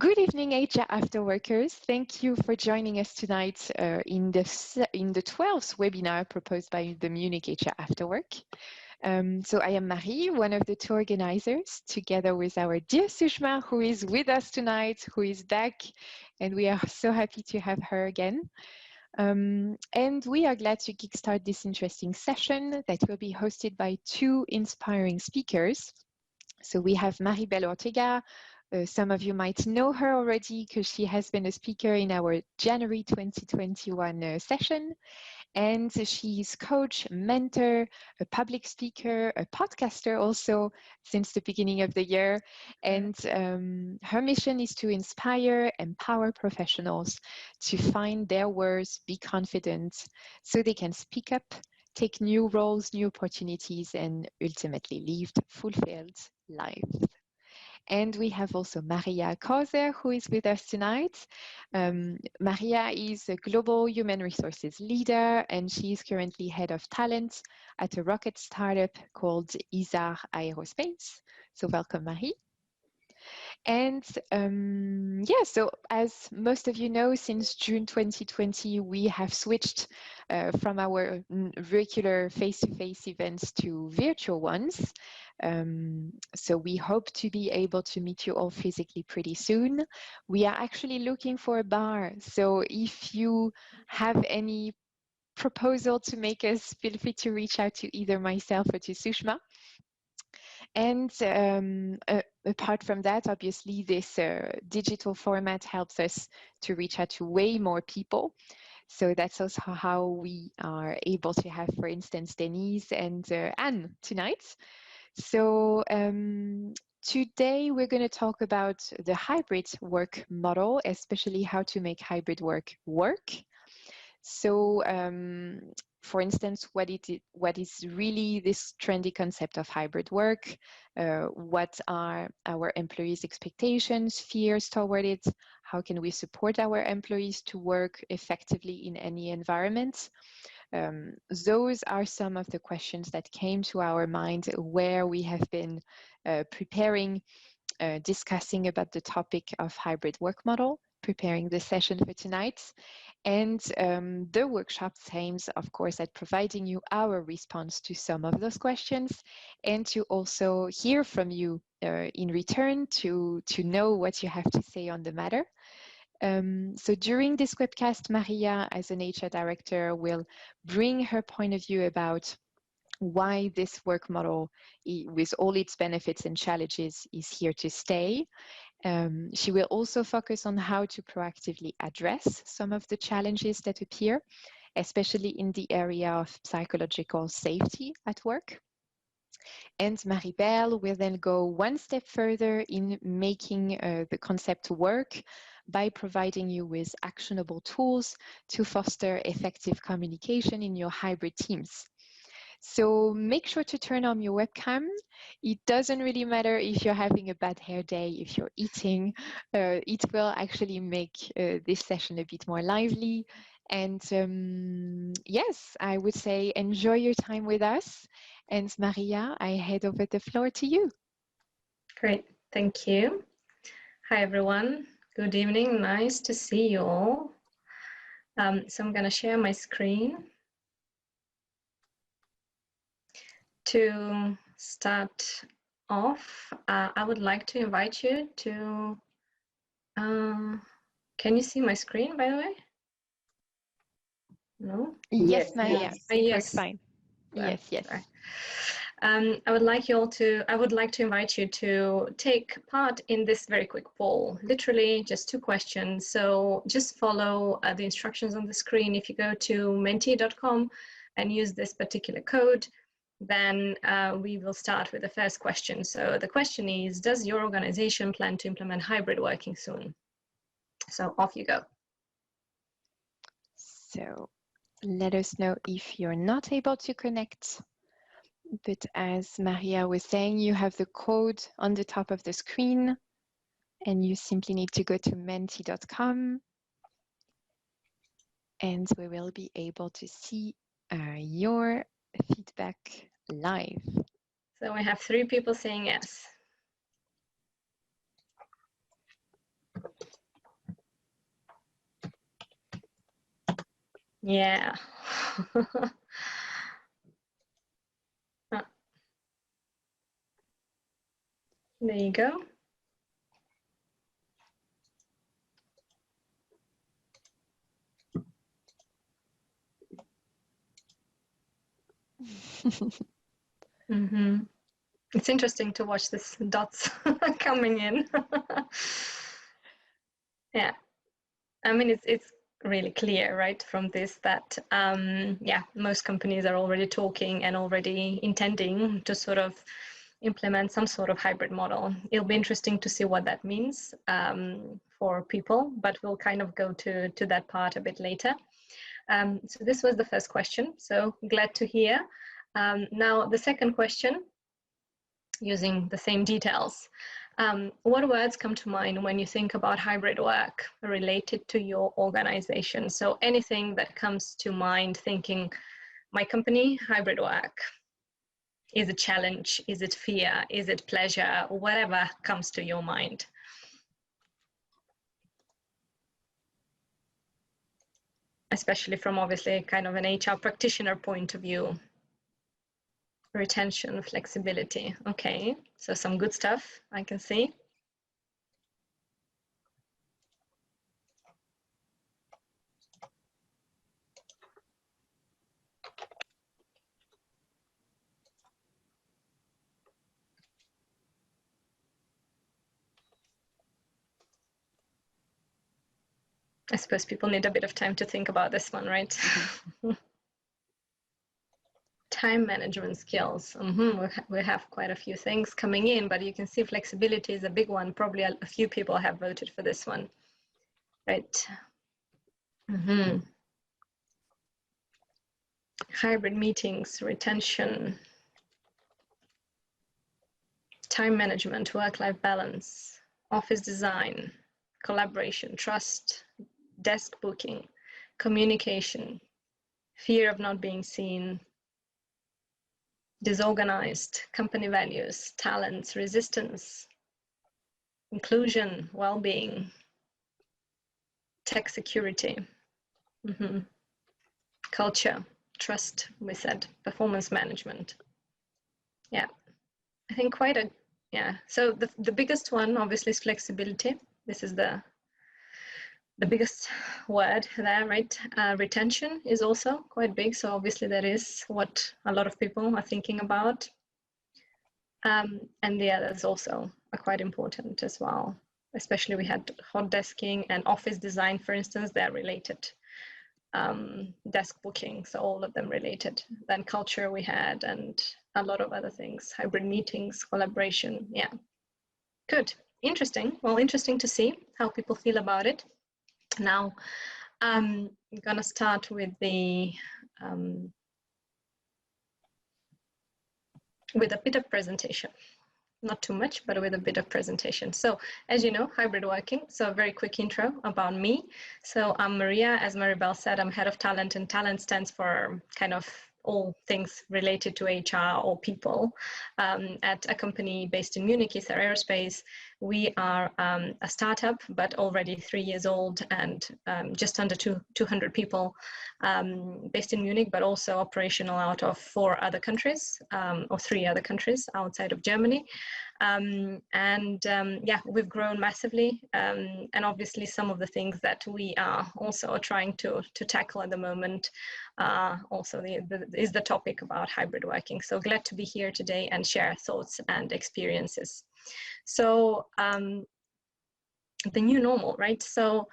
Good evening, HR Afterworkers. Thank you for joining us tonight in the 12th webinar proposed by the Munich HR AfterWork. So I am Marie, one of the two organizers, together with our dear Sushma, who is with us tonight, who is back, and we are so happy to have her again. And we are glad to kickstart this interesting session that will be hosted by two inspiring speakers. So we have Maribel Ortega. Some of you might know her already because she has been a speaker in our January 2021 session. And she's coach, mentor, a public speaker, a podcaster also since the beginning of the year. And her mission is to inspire, empower professionals to find their worth, be confident, so they can speak up, take new roles, new opportunities, and ultimately live fulfilled lives. And we have also Marija Kose, who is with us tonight. Marija is a global human resources leader, and she is currently head of talent at a rocket startup called Isar Aerospace. So welcome, Marie. And yeah, so as most of you know, since June 2020, we have switched from our regular face-to-face events to virtual ones. So we hope to be able to meet you all physically pretty soon. We are actually looking for a bar. So if you have any proposal to make us, feel free to reach out to either myself or to Sushma. And apart from that, obviously, this digital format helps us to reach out to way more people. So that's also how we are able to have, for instance, Denise and Anne tonight. So today we're going to talk about the hybrid work model, especially how to make hybrid work work. So for instance, what is really this trendy concept of hybrid work? What are our employees' expectations, fears toward it? How can we support our employees to work effectively in any environment? Those are some of the questions that came to our mind where we have been preparing, discussing about the topic of hybrid work model, preparing the session for tonight. And the workshop aims, of course, at providing you our response to some of those questions and to also hear from you in return to know what you have to say on the matter. So during this webcast, Marija, as an HR director, will bring her point of view about why this work model, with all its benefits and challenges, is here to stay. She will also focus on how to proactively address some of the challenges that appear, especially in the area of psychological safety at work. And Maribel will then go one step further in making the concept work by providing you with actionable tools to foster effective communication in your hybrid teams. So make sure to turn on your webcam. It doesn't really matter if you're having a bad hair day, if you're eating, it will actually make this session a bit more lively. And yes, I would say enjoy your time with us. And Marija, I hand over the floor to you. Great, thank you. Hi, everyone. Good evening, nice to see you all. So I'm gonna share my screen. To start off, I would like to invite you to, can you see my screen, by the way? No? Yes, Marija, yes. it Yes. works fine. Yes, yes. I would like to invite you to take part in this very quick poll, literally just 2 questions. So just follow the instructions on the screen. If you go to menti.com and use this particular code, then we will start with the first question. So the question is, does your organization plan to implement hybrid working soon? So off you go. So let us know if you're not able to connect. But as Marija was saying, you have the code on the top of the screen and you simply need to go to menti.com and we will be able to see your feedback live. So we have 3 people saying yes. Yeah. There you go. It's interesting to watch this dots coming in. Yeah, I mean, it's really clear, right, from this that, yeah, most companies are already talking and already intending to sort of implement some sort of hybrid model. It'll be interesting to see what that means for people, but we'll kind of go to that part a bit later. So this was the first question, so glad to hear. Now, the second question, using the same details. What words come to mind when you think about hybrid work related to your organization? So anything that comes to mind thinking, my company, hybrid work. Is it challenge? Is it fear? Is it pleasure? Whatever comes to your mind. Especially from obviously kind of an HR practitioner point of view. Retention, flexibility. Okay, so some good stuff I can see. I suppose people need a bit of time to think about this one, right? Mm-hmm. Time management skills. We have quite a few things coming in, but you can see flexibility is a big one. Probably a few people have voted for this one, right? Hybrid meetings, retention, time management, work-life balance, office design, collaboration, trust, desk booking, communication, fear of not being seen, disorganized, company values, talents, resistance, inclusion, well-being, tech security, culture, trust, we said, performance management. Yeah, I think quite a, yeah. So the biggest one obviously is flexibility. This is the biggest word there, right? Retention is also quite big. So obviously that is what a lot of people are thinking about. And the others also are quite important as well. Especially we had hot desking and office design, for instance, they're related. Desk booking, so all of them related. Then culture we had, and a lot of other things, hybrid meetings, collaboration. Yeah, good, interesting. Well, interesting to see how people feel about it. Now, I'm gonna start with the with a bit of presentation. Not too much, but with a bit of presentation. So as you know, hybrid working. So a very quick intro about me. So I'm Marija, as Maribel said, I'm head of talent, and talent stands for kind of all things related to HR or people at a company based in Munich, Isar Aerospace. We are a startup, but already 3 years old and just under 200 people based in Munich, but also operational out of 4 other countries or 3 other countries outside of Germany. Yeah, we've grown massively, and obviously some of the things that we are also trying to tackle at the moment also is the topic about hybrid working. So glad to be here today and share thoughts and experiences. So the new normal, right? So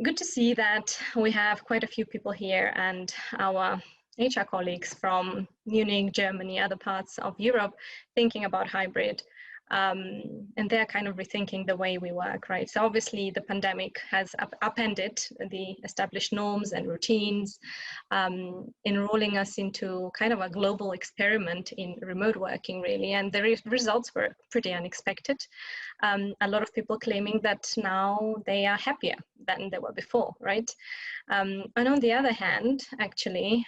good to see that we have quite a few people here, and our HR colleagues from Munich, Germany, other parts of Europe thinking about hybrid. And they're kind of rethinking the way we work, right? So obviously the pandemic has upended the established norms and routines, enrolling us into kind of a global experiment in remote working, really. And the results were pretty unexpected. A lot of people claiming that now they are happier than they were before, right? And on the other hand, actually,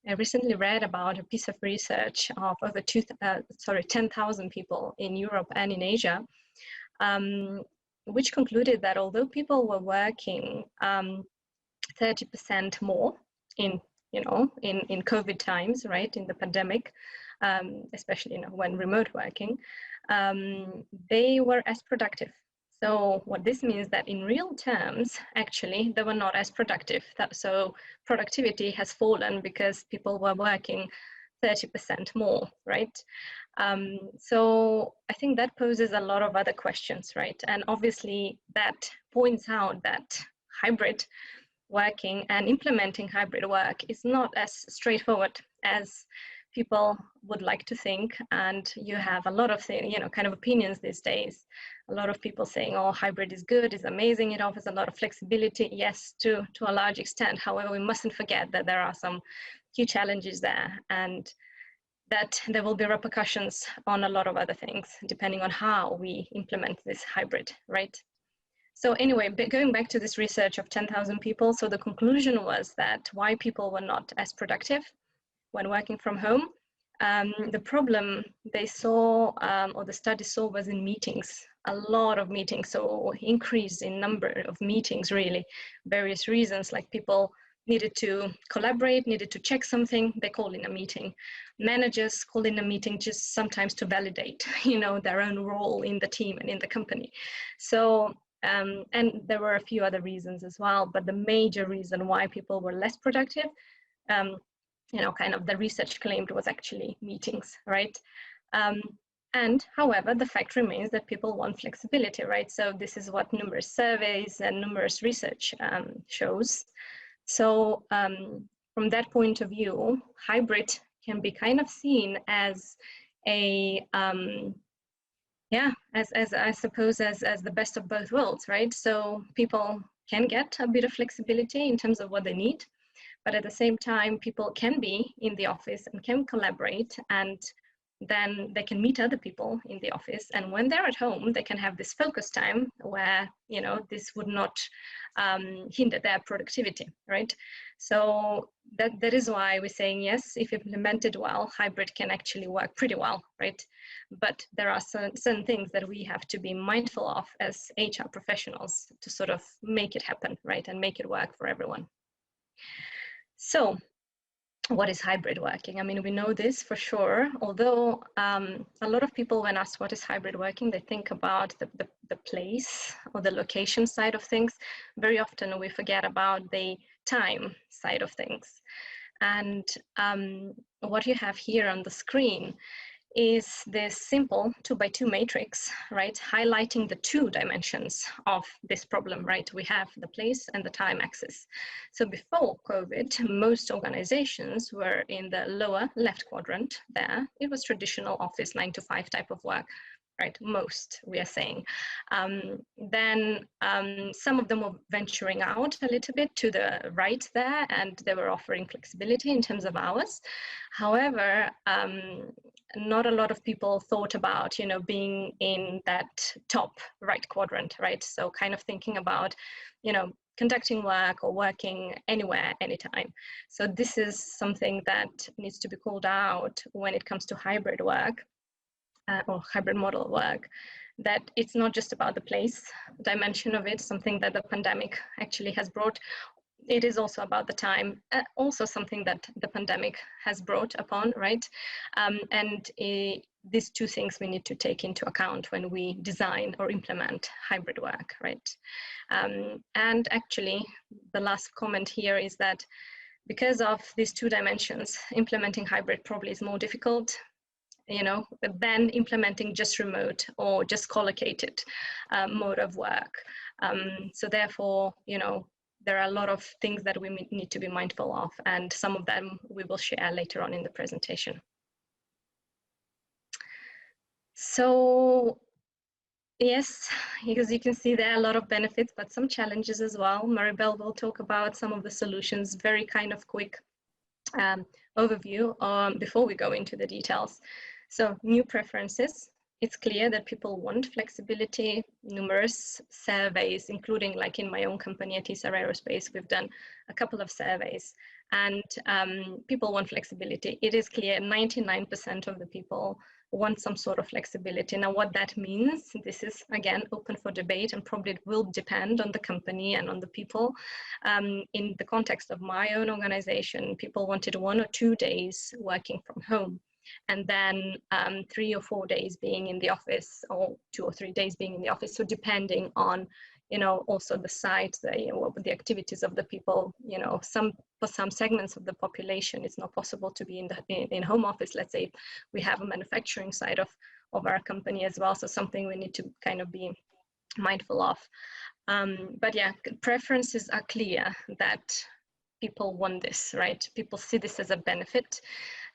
I recently read about a piece of research of over 10,000 people in Europe and in Asia, which concluded that although people were working 30% more in in COVID times, right, in the pandemic, especially when remote working, they were as productive. So what this means that in real terms, actually, they were not as productive. So productivity has fallen because people were working 30% more, right? So I think that poses a lot of other questions, right? And obviously that points out that hybrid working and implementing hybrid work is not as straightforward as people would like to think. And you have a lot of kind of opinions these days. A lot of people saying, oh, hybrid is good, is amazing, it offers a lot of flexibility. Yes, to a large extent. However, we mustn't forget that there are some key challenges there, and that there will be repercussions on a lot of other things, depending on how we implement this hybrid, right? So anyway, going back to this research of 10,000 people, so the conclusion was that why people were not as productive when working from home. The problem they saw, or the study saw, was in meetings, a lot of meetings, so increase in number of meetings, really, various reasons, like people needed to collaborate, needed to check something, they call in a meeting. Managers call in a meeting just sometimes to validate, their own role in the team and in the company. So, and there were a few other reasons as well, but the major reason why people were less productive, kind of the research claimed, was actually meetings, right? And however, the fact remains that people want flexibility, right? So this is what numerous surveys and numerous research shows. So from that point of view, hybrid can be kind of seen as a, as I suppose, as the best of both worlds, right? So people can get a bit of flexibility in terms of what they need, but at the same time, people can be in the office and can collaborate, and then they can meet other people in the office. And when they're at home, they can have this focus time where, this would not hinder their productivity, right? So that is why we're saying, yes, if implemented well, hybrid can actually work pretty well, right? But there are certain things that we have to be mindful of as HR professionals to sort of make it happen, right? And make it work for everyone. So what is hybrid working? I mean, we know this for sure, although a lot of people, when asked what is hybrid working, they think about the place or the location side of things. Very often we forget about the time side of things. And what you have here on the screen is this simple 2x2 matrix, right? Highlighting the two dimensions of this problem, right? We have the place and the time axis. So before COVID, most organizations were in the lower left quadrant there. It was traditional office 9-to-5 type of work, right? Most, we are saying. Then some of them were venturing out a little bit to the right there, and they were offering flexibility in terms of hours. However, not a lot of people thought about, being in that top right quadrant, right? So kind of thinking about, conducting work or working anywhere, anytime. So this is something that needs to be called out when it comes to hybrid work or hybrid model work, that it's not just about the place dimension of it, something that the pandemic actually has brought. It is also about the time, also something that the pandemic has brought upon, right? These two things we need to take into account when we design or implement hybrid work, right? And actually, the last comment here is that because of these two dimensions, implementing hybrid probably is more difficult, than implementing just remote or just collocated mode of work. So therefore, there are a lot of things that we need to be mindful of, and some of them we will share later on in the presentation. So yes, because you can see there are a lot of benefits, but some challenges as well. Maribel will talk about some of the solutions, very kind of quick overview before we go into the details. So new preferences. It's clear that people want flexibility. Numerous surveys, including like in my own company at Isar Aerospace, we've done a couple of surveys, and people want flexibility. It is clear 99% of the people want some sort of flexibility. Now, what that means, this is again open for debate, and probably it will depend on the company and on the people. In the context of my own organization, people wanted 1 or 2 days working from home, and then 3 or 4 days being in the office, or 2 or 3 days being in the office. So depending on, you know, also the site, the activities of the people, you know, for some segments of the population, it's not possible to be in home office. Let's say we have a manufacturing side of our company as well. So something we need to kind of be mindful of. But yeah, preferences are clear that people want this, right? People see this as a benefit.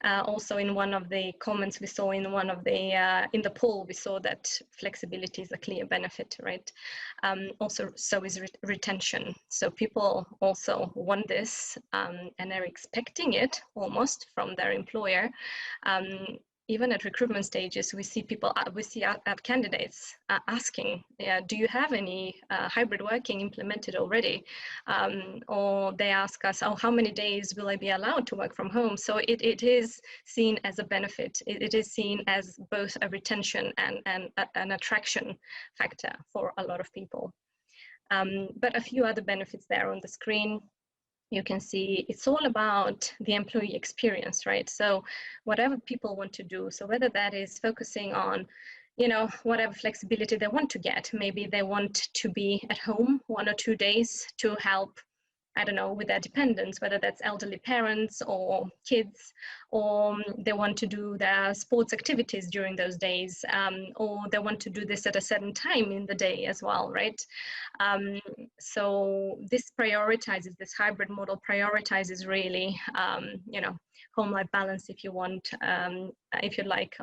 Also, in one of the comments we saw in one of the in the poll, we saw that flexibility is a clear benefit, right? Also, so is retention. So people also want this, and are expecting it almost from their employer. Even at recruitment stages, we see people, we see our candidates asking, do you have any hybrid working implemented already? Or they ask us, oh, how many days will I be allowed to work from home? So it is seen as a benefit. It is seen as both a retention and an attraction factor for a lot of people. But a few other benefits there on the screen. You can see it's all about the employee experience, right? So whatever people want to do, so whether that is focusing on, you know, whatever flexibility they want to get, maybe they want to be at home 1 or 2 days to help, I don't know, with their dependents, whether that's elderly parents or kids, or they want to do their sports activities during those days, or they want to do this at a certain time in the day as well, right? So this prioritizes, this hybrid model prioritizes really, you know, home-life balance, if you want, if you like,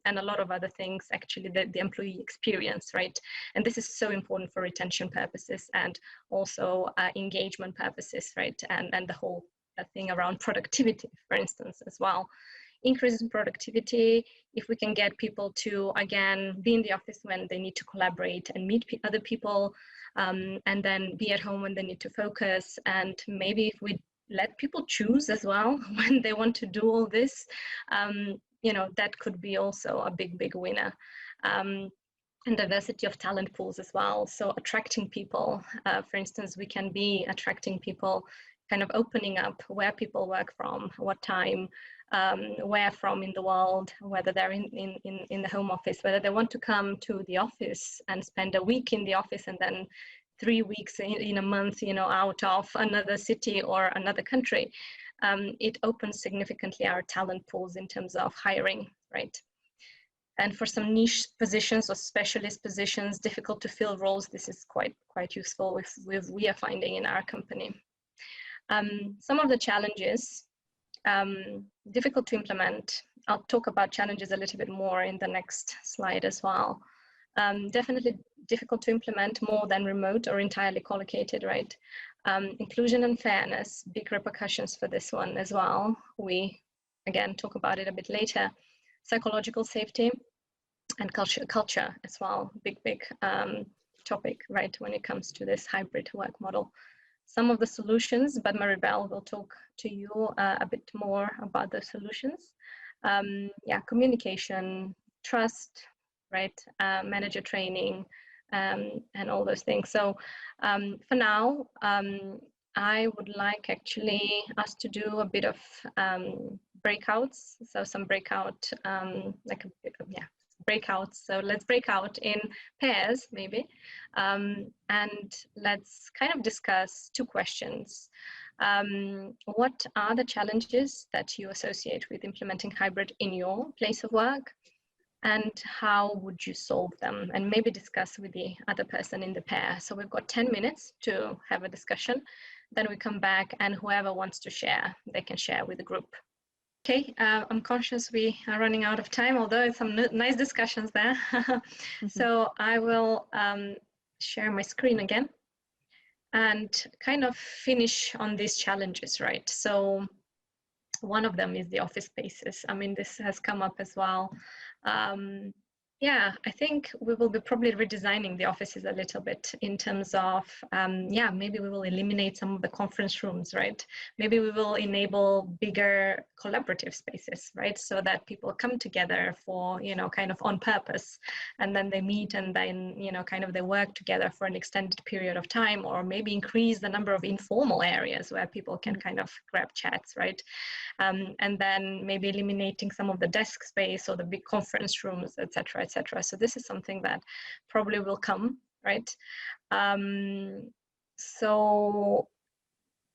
and a lot of other things, actually, the employee experience, right? And this is so important for retention purposes and also engagement purposes, right? And the whole thing around productivity, for instance, as well. Increase in productivity, if we can get people to, again, be in the office when they need to collaborate and meet other people, and then be at home when they need to focus. And maybe if we let people choose as well when they want to do all this, you know, that could be also a big winner. And diversity of talent pools as well. So attracting people, for instance, we can be attracting people, kind of opening up where people work from, what time, where from in the world, whether they're in the home office, whether they want to come to the office and spend a week in the office and then 3 weeks in a month, you know, out of another city or another country. It opens significantly our talent pools in terms of hiring, right? And for some niche positions or specialist positions, difficult to fill roles, this is quite useful we are finding in our company. Some of the challenges, difficult to implement. I'll talk about challenges a little bit more in the next slide as well. Definitely difficult to implement, more than remote or entirely collocated, right? Inclusion and fairness, big repercussions for this one as well. We, again, talk about it a bit later. Psychological safety and culture as well, big topic, right, when it comes to this hybrid work model. Some of the solutions, but Maribel will talk to you a bit more about the solutions. Yeah, communication, trust, right, manager training, and all those things. So for now, I would like actually us to do a bit of breakouts. So some breakout, breakouts. So let's break out in pairs maybe, and let's kind of discuss 2 questions. What are the challenges that you associate with implementing hybrid in your place of work? And how would you solve them? And maybe discuss with the other person in the pair. So we've got 10 minutes to have a discussion. Then we come back, and whoever wants to share, they can share with the group. Okay, I'm conscious we are running out of time, although it's some nice discussions there. So I will share my screen again and kind of finish on these challenges, right? So one of them is the office spaces. I mean, this has come up as well. Yeah, I think we will be probably redesigning the offices a little bit in terms of, yeah, maybe we will eliminate some of the conference rooms, right? Maybe we will enable bigger collaborative spaces, right? So that people come together for, you know, kind of on purpose, and then they meet and then, you know, kind of they work together for an extended period of time, or maybe increase the number of informal areas where people can kind of grab chats, right? And then maybe eliminating some of the desk space or the big conference rooms, etc., etc. So this is something that probably will come, right? So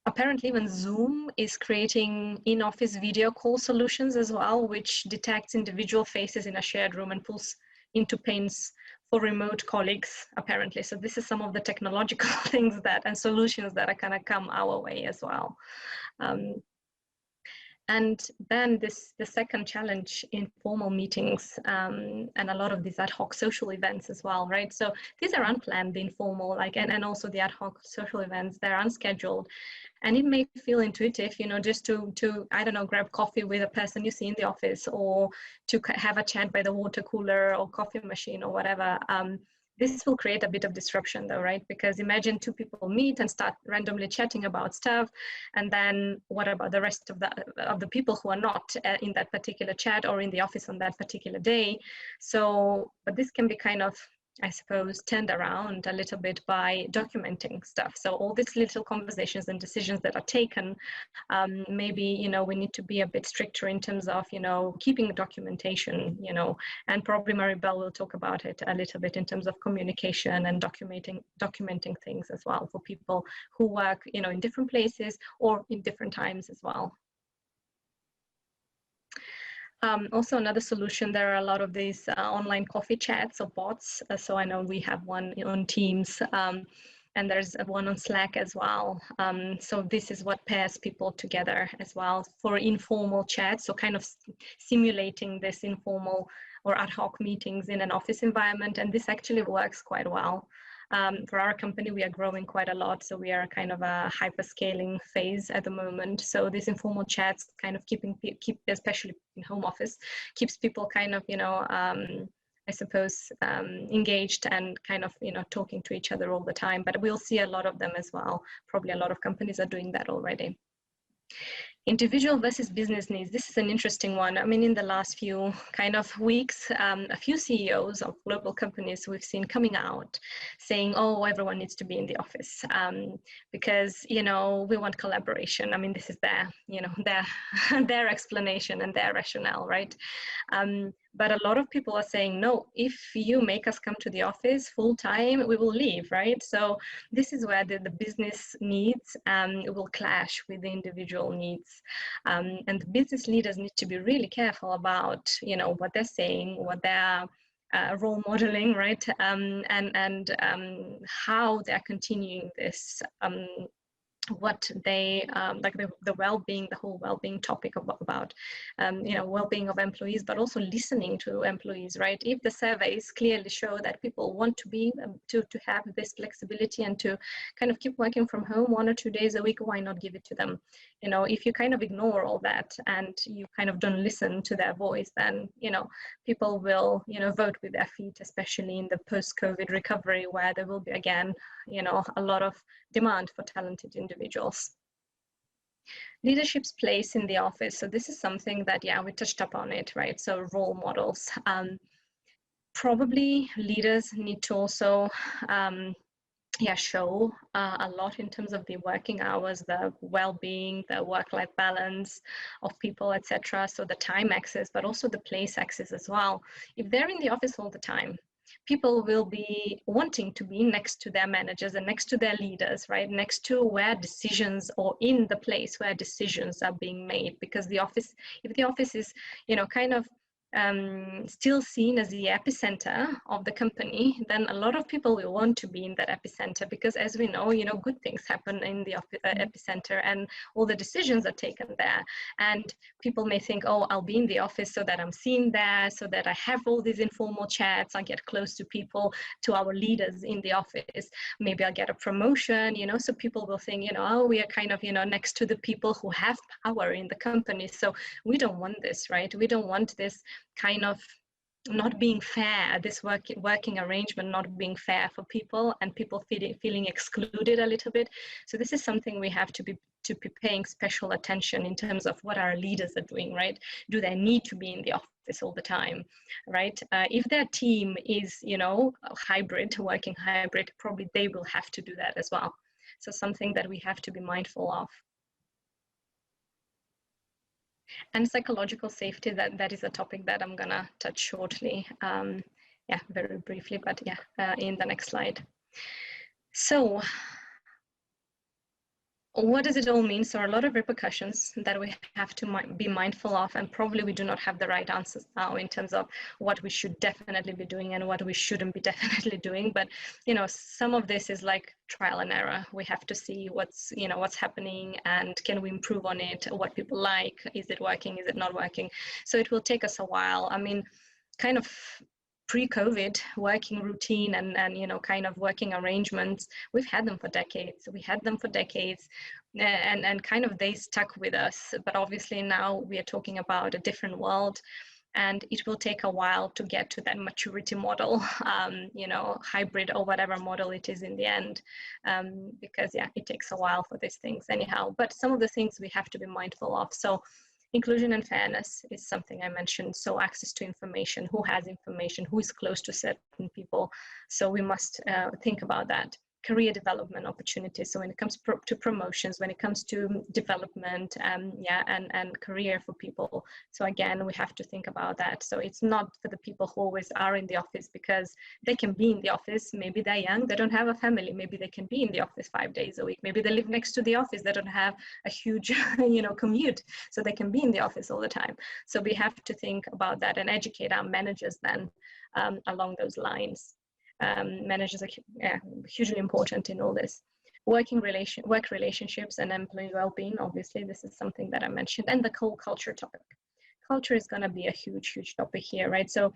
apparently even Zoom is creating in-office video call solutions as well, which detects individual faces in a shared room and pulls into panes for remote colleagues, apparently. So this is some of the technological things that and solutions that are going to come our way as well. And then the second challenge, informal meetings, and a lot of these ad hoc social events as well, right? So these are unplanned, the informal, like, and also the ad hoc social events, they're unscheduled. And it may feel intuitive, you know, just to I don't know, grab coffee with a person you see in the office, or to have a chat by the water cooler or coffee machine or whatever. This will create a bit of disruption though, right? Because imagine two people meet and start randomly chatting about stuff, and then what about the rest of the people who are not in that particular chat or in the office on that particular day? So, but this can be kind of, I suppose, turned around a little bit by documenting stuff. So all these little conversations and decisions that are taken, maybe, you know, we need to be a bit stricter in terms of, you know, keeping documentation, you know, and probably Maribel will talk about it a little bit in terms of communication and documenting things as well for people who work, you know, in different places or in different times as well. Also another solution, there are a lot of these online coffee chats or bots. So I know we have one on Teams, and there's one on Slack as well. So this is what pairs people together as well for informal chats. So kind of simulating this informal or ad hoc meetings in an office environment. And this actually works quite well. For our company, we are growing quite a lot, so we are kind of a hyperscaling phase at the moment. So these informal chats kind of keep, especially in home office, keeps people kind of, you know, I suppose, engaged and kind of, you know, talking to each other all the time. But we'll see a lot of them as well. Probably a lot of companies are doing that already. Individual versus business needs. This is an interesting one. I mean, in the last few kind of weeks, a few CEOs of global companies we've seen coming out saying, oh, everyone needs to be in the office because, you know, we want collaboration. I mean, this is their, you know, their explanation and their rationale, right? But a lot of people are saying, no, if you make us come to the office full time, we will leave, right? So this is where the business needs will clash with the individual needs. And the business leaders need to be really careful about, you know, what they're saying, what they're role modeling, right? And how they're continuing this what they like the well-being, the whole well-being topic about you know, well-being of employees, but also listening to employees, right? If the surveys clearly show that people want to be to have this flexibility and to kind of keep working from home 1 or 2 days a week, why not give it to them? You know, if you kind of ignore all that and you kind of don't listen to their voice, then, you know, people will, you know, vote with their feet, especially in the post-COVID recovery, where there will be, again, you know, a lot of demand for talented individuals. Leadership's place in the office. So this is something that, yeah, we touched upon it, right? So role models. Probably leaders need to also show a lot in terms of the working hours, the well-being, the work-life balance of people, etc. So the time axis, but also the place axis as well. If they're in the office all the time, people will be wanting to be next to their managers and next to their leaders, right? Next to where decisions, or in the place where decisions are being made, because the office, if the office is, you know, kind of still seen as the epicenter of the company, then a lot of people will want to be in that epicenter, because as we know, you know, good things happen in the epicenter and all the decisions are taken there. And people may think, oh, I'll be in the office so that I'm seen there, so that I have all these informal chats, I get close to people, to our leaders in the office, maybe I'll get a promotion, you know, so people will think, you know, oh, we are kind of, you know, next to the people who have power in the company. So we don't want this, right? We don't want this kind of not being fair, this working arrangement not being fair for people, and people feeling excluded a little bit. So this is something we have to be paying special attention in terms of what our leaders are doing, right? Do they need to be in the office all the time, right? If their team is, you know, hybrid, working hybrid, probably they will have to do that as well. So something that we have to be mindful of. And psychological safety, that is a topic that I'm gonna touch shortly, yeah, very briefly, but yeah, in the next slide. So what does it all mean? So a lot of repercussions that we have to be mindful of, and probably we do not have the right answers now in terms of what we should definitely be doing and what we shouldn't be definitely doing. But, you know, some of this is like trial and error. We have to see what's, you know, what's happening and can we improve on it, what people like, is it working, is it not working? So it will take us a while. I mean, kind of pre-COVID working routine and you know, kind of working arrangements, we've had them for decades. We had them for decades, and kind of they stuck with us. But obviously now we are talking about a different world, and it will take a while to get to that maturity model, you know, hybrid or whatever model it is in the end, because yeah, it takes a while for these things anyhow. But some of the things we have to be mindful of. So inclusion and fairness is something I mentioned. So access to information, who has information, who is close to certain people. So we must think about that. Career development opportunities. So when it comes to promotions, when it comes to development, yeah, and career for people. So again, we have to think about that. So it's not for the people who always are in the office because they can be in the office. Maybe they're young, they don't have a family. Maybe they can be in the office 5 days a week. Maybe they live next to the office. They don't have a huge, you know, commute. So they can be in the office all the time. So we have to think about that and educate our managers then along those lines. Managers are hugely important in all this. Work relationships and employee well-being, obviously, this is something that I mentioned, and the whole culture topic. Culture is going to be a huge topic here, right? So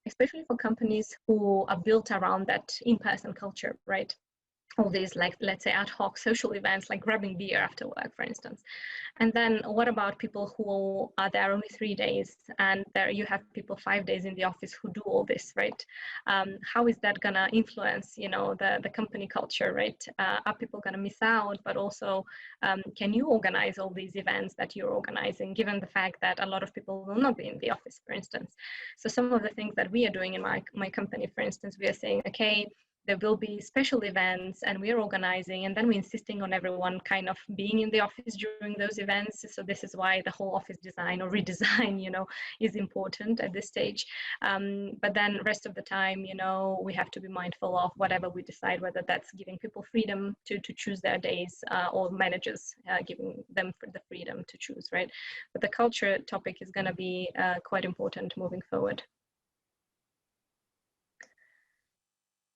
especially for companies who are built around that in-person culture, right? All these, like, let's say, ad hoc social events, like grabbing beer after work, for instance. And then what about people who are there only 3 days, and there you have people 5 days in the office who do all this, right? How is that gonna influence, you know, the company culture, right? Are people gonna miss out? But also, can you organize all these events that you're organizing, given the fact that a lot of people will not be in the office, for instance? So some of the things that we are doing in my company, for instance, we are saying, okay, there will be special events and we're organizing, and then we're insisting on everyone kind of being in the office during those events. So this is why the whole office design or redesign, you know, is important at this stage. But then rest of the time, you know, we have to be mindful of whatever we decide, whether that's giving people freedom to choose their days, or managers giving them the freedom to choose, right? But the culture topic is going to be quite important moving forward.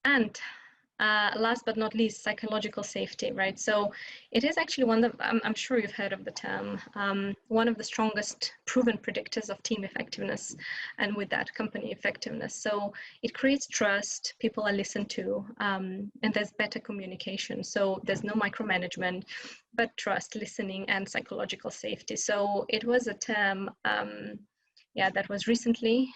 And last but not least, psychological safety, right? So it is actually one that I'm sure you've heard of the term, one of the strongest proven predictors of team effectiveness, and with that, company effectiveness. So it creates trust, people are listened to, and there's better communication. So there's no micromanagement, but trust, listening, and psychological safety. So it was a term yeah, that was recently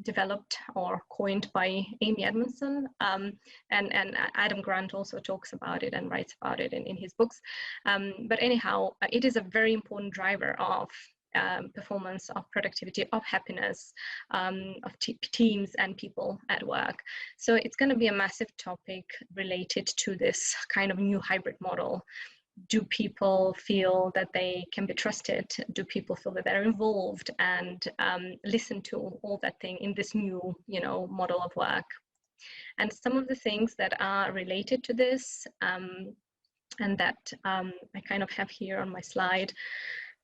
developed or coined by Amy Edmondson, and Adam Grant also talks about it and writes about it in his books. But anyhow, it is a very important driver of performance, of productivity, of happiness, of teams and people at work. So it's going to be a massive topic related to this kind of new hybrid model. Do people feel that they can be trusted? Do people feel that they're involved and listen to all that thing in this new, you know, model of work? And some of the things that are related to this, and that I kind of have here on my slide,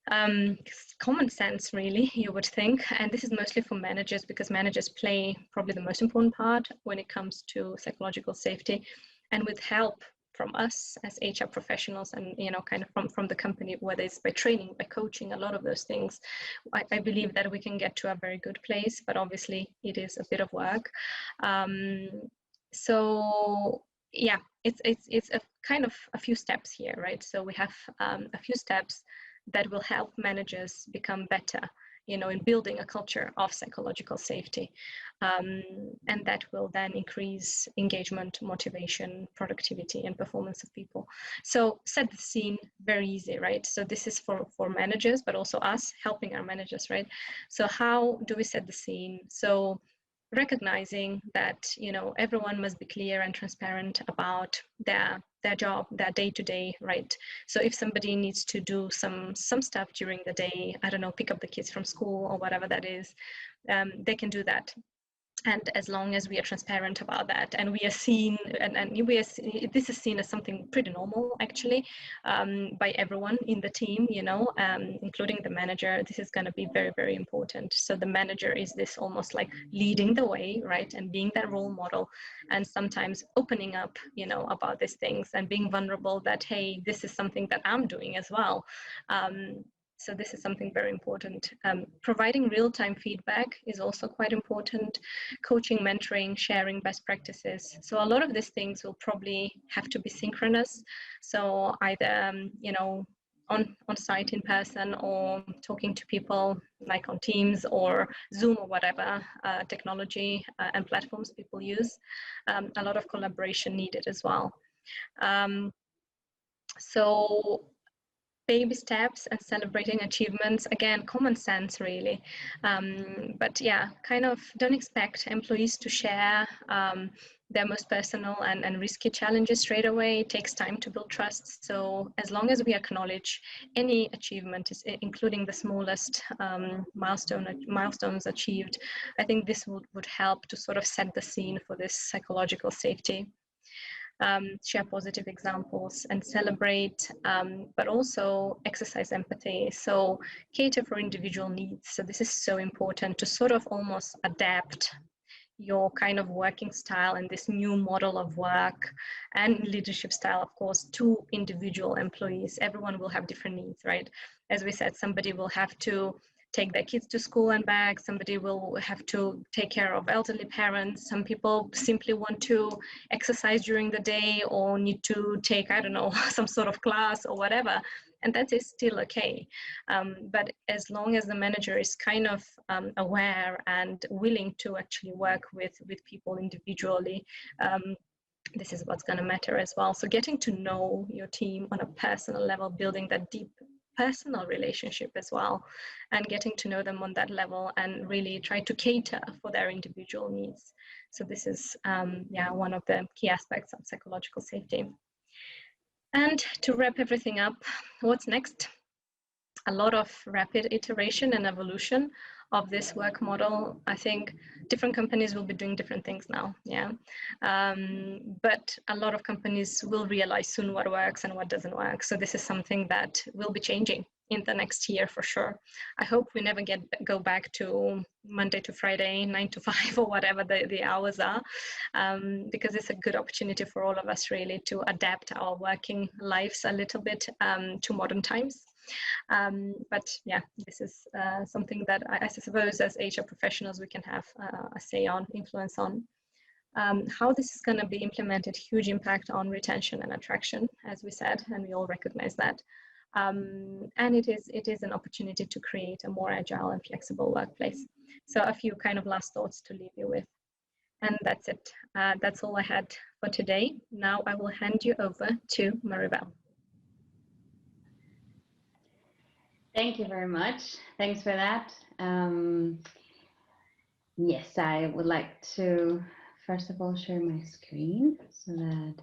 common sense, really, you would think. And this is mostly for managers, because managers play probably the most important part when it comes to psychological safety. And with help from us as HR professionals, and, you know, kind of from the company, whether it's by training, by coaching, a lot of those things, I believe that we can get to a very good place, but obviously it is a bit of work. So yeah, it's a kind of a few steps here, right? So we have a few steps that will help managers become better you know, in building a culture of psychological safety. And that will then increase engagement, motivation, productivity, and performance of people. So set the scene, very easy, right? So this is for managers, but also us helping our managers, right? So how do we set the scene? So recognizing that, you know, everyone must be clear and transparent about their job, their day-to-day, right? So if somebody needs to do some stuff during the day, I don't know, pick up the kids from school or whatever that is, they can do that. And as long as we are transparent about that, and we are seen, and this is seen as something pretty normal, actually, by everyone in the team, you know, including the manager, this is going to be very, very important. So the manager is this almost like leading the way, right, and being that role model, and sometimes opening up, you know, about these things and being vulnerable that, hey, this is something that I'm doing as well. So this is something very important. Providing real-time feedback is also quite important. Coaching, mentoring, sharing best practices. So a lot of these things will probably have to be synchronous. So either, you know, on site in person, or talking to people like on Teams or Zoom or whatever technology and platforms people use. A lot of collaboration needed as well. So baby steps and celebrating achievements, again, common sense really, but yeah, kind of don't expect employees to share their most personal and risky challenges straight away. It takes time to build trust. So as long as we acknowledge any achievement, including the smallest milestones achieved, I think this would help to sort of set the scene for this psychological safety. Share positive examples and celebrate, but also exercise empathy. So cater for individual needs. So this is so important to sort of almost adapt your kind of working style and this new model of work and leadership style, of course, to individual employees. Everyone will have different needs, right? As we said, somebody will have to take their kids to school and back. Somebody will have to take care of elderly parents. Some people simply want to exercise during the day or need to take, I don't know, some sort of class or whatever. And that is still okay. But as long as the manager is kind of aware and willing to actually work with people individually, this is what's going to matter as well. So getting to know your team on a personal level, building that deep personal relationship as well, and getting to know them on that level and really try to cater for their individual needs. So this is one of the key aspects of psychological safety. And to wrap everything up, what's next? A lot of rapid iteration and evolution of this work model. I think different companies will be doing different things now, but a lot of companies will realize soon what works and what doesn't work. So this is something that will be changing in the next year for sure. I hope we never go back to Monday to Friday, 9 to 5 or whatever the hours are, because it's a good opportunity for all of us really to adapt our working lives a little bit to modern times. But yeah, this is something that I suppose as HR professionals we can have a say on, influence on. How this is going to be implemented, huge impact on retention and attraction, as we said, and we all recognize that. And it is an opportunity to create a more agile and flexible workplace. So a few kind of last thoughts to leave you with. And that's it. That's all I had for today. Now I will hand you over to Maribel. Thank you very much. Thanks for that. Yes, I would like to first of all share my screen so that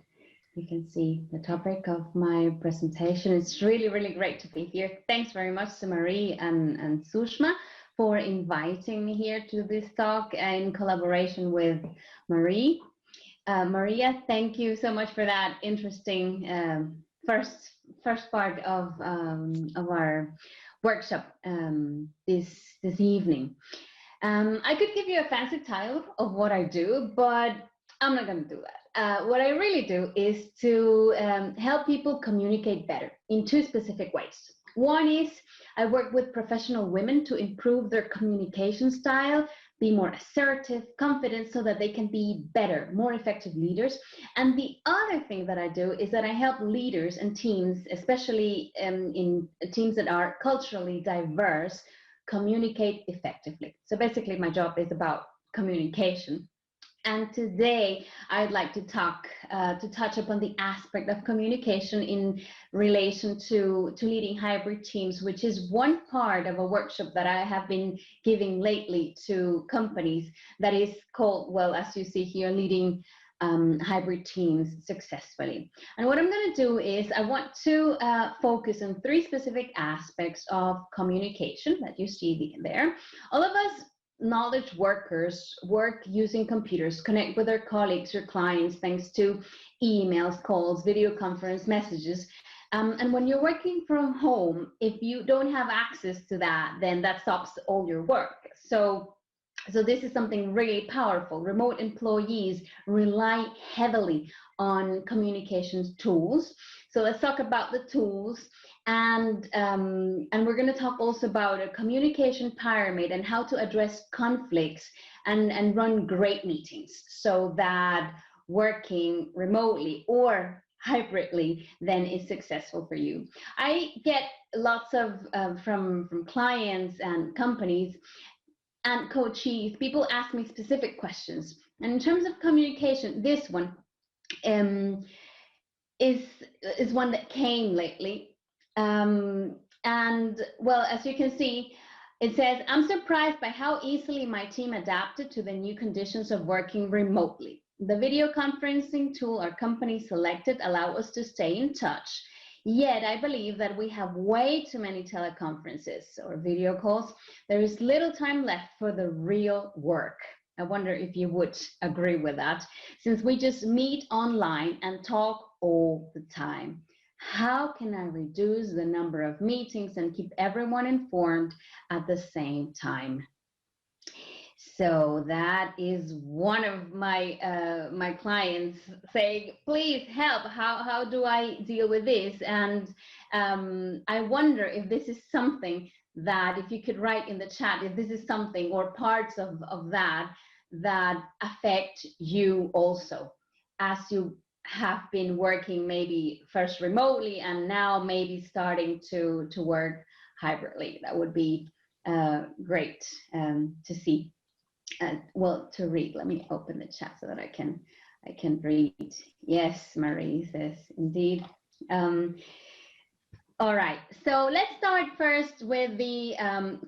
you can see the topic of my presentation. It's really, really great to be here. Thanks very much to Marie and Sushma for inviting me here to this talk in collaboration with Marie. Maria, thank you so much for that interesting first part of our workshop this evening. I could give you a fancy title of what I do, but I'm not going to do that. What I really do is to help people communicate better in two specific ways. One is I work with professional women to improve their communication style, be more assertive, confident, so that they can be better, more effective leaders. And the other thing that I do is that I help leaders and teams, especially in teams that are culturally diverse, communicate effectively. So basically my job is about communication. And today I'd like to touch upon the aspect of communication in relation to leading hybrid teams, which is one part of a workshop that I have been giving lately to companies that is called, well, as you see here, leading hybrid teams successfully. And what I'm going to do is I want to focus on 3 specific aspects of communication that you see there. All of us knowledge workers work using computers, connect with their colleagues or clients thanks to emails, calls, video conference, messages. And when you're working from home, if you don't have access to that, then that stops all your work. So this is something really powerful. Remote employees rely heavily on communications tools. So let's talk about the tools, and we're going to talk also about a communication pyramid and how to address conflicts and run great meetings so that working remotely or hybridly then is successful for you. I get lots of from clients and companies and coaches, people ask me specific questions. And in terms of communication, this one is one that came lately. And well, as you can see, it says, I'm surprised by how easily my team adapted to the new conditions of working remotely. The video conferencing tool our company selected allow us to stay in touch. Yet I believe that we have way too many teleconferences or video calls. There is little time left for the real work. I wonder if you would agree with that, since we just meet online and talk all the time. How can I reduce the number of meetings and keep everyone informed at the same time? So that is one of my my clients saying, please help, how do I deal with this? And I wonder if this is something that, if you could write in the chat, if this is something or parts of that affect you also, as you have been working maybe first remotely and now maybe starting to work hybridly. That would be great to see. Well, to read. Let me open the chat so that I can read. Yes, Marie says indeed. All right, so let's start first with the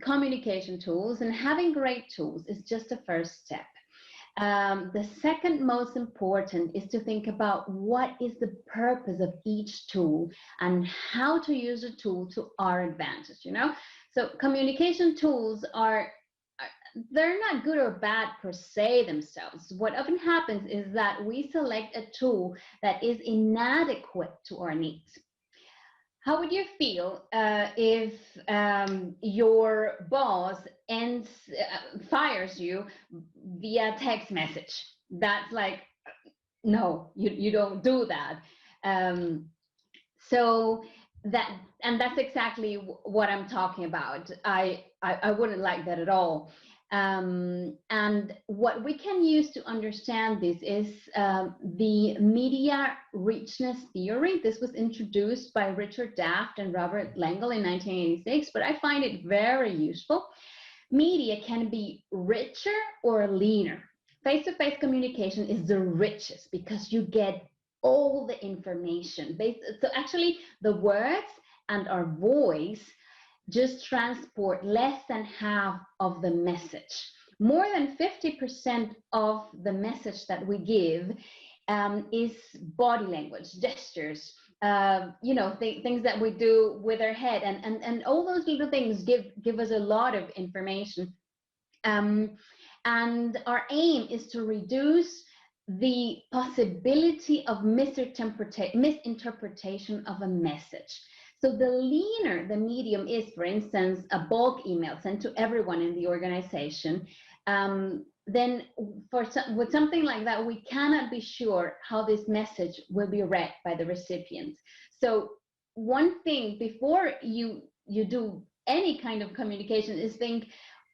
communication tools, and having great tools is just the first step. The second most important is to think about what is the purpose of each tool and how to use a tool to our advantage, you know? So communication tools they're not good or bad per se themselves. What often happens is that we select a tool that is inadequate to our needs. How would you feel if your boss fires you via text message? That's like, no, you don't do that. So that's exactly what I'm talking about. I wouldn't like that at all. And what we can use to understand this is the media richness theory. This was introduced by Richard Daft and Robert Lengel in 1986, but I find it very useful. Media can be richer or leaner. Face-to-face communication is the richest because you get all the information. So actually the words and our voice just transport less than half of the message. More than 50% of the message that we give is body language, gestures, you know, things that we do with our head, and all those little things give us a lot of information. And our aim is to reduce the possibility of misinterpretation of a message. So the leaner the medium is, for instance, a bulk email sent to everyone in the organization, then with something like that, we cannot be sure how this message will be read by the recipients. So one thing before you do any kind of communication is think,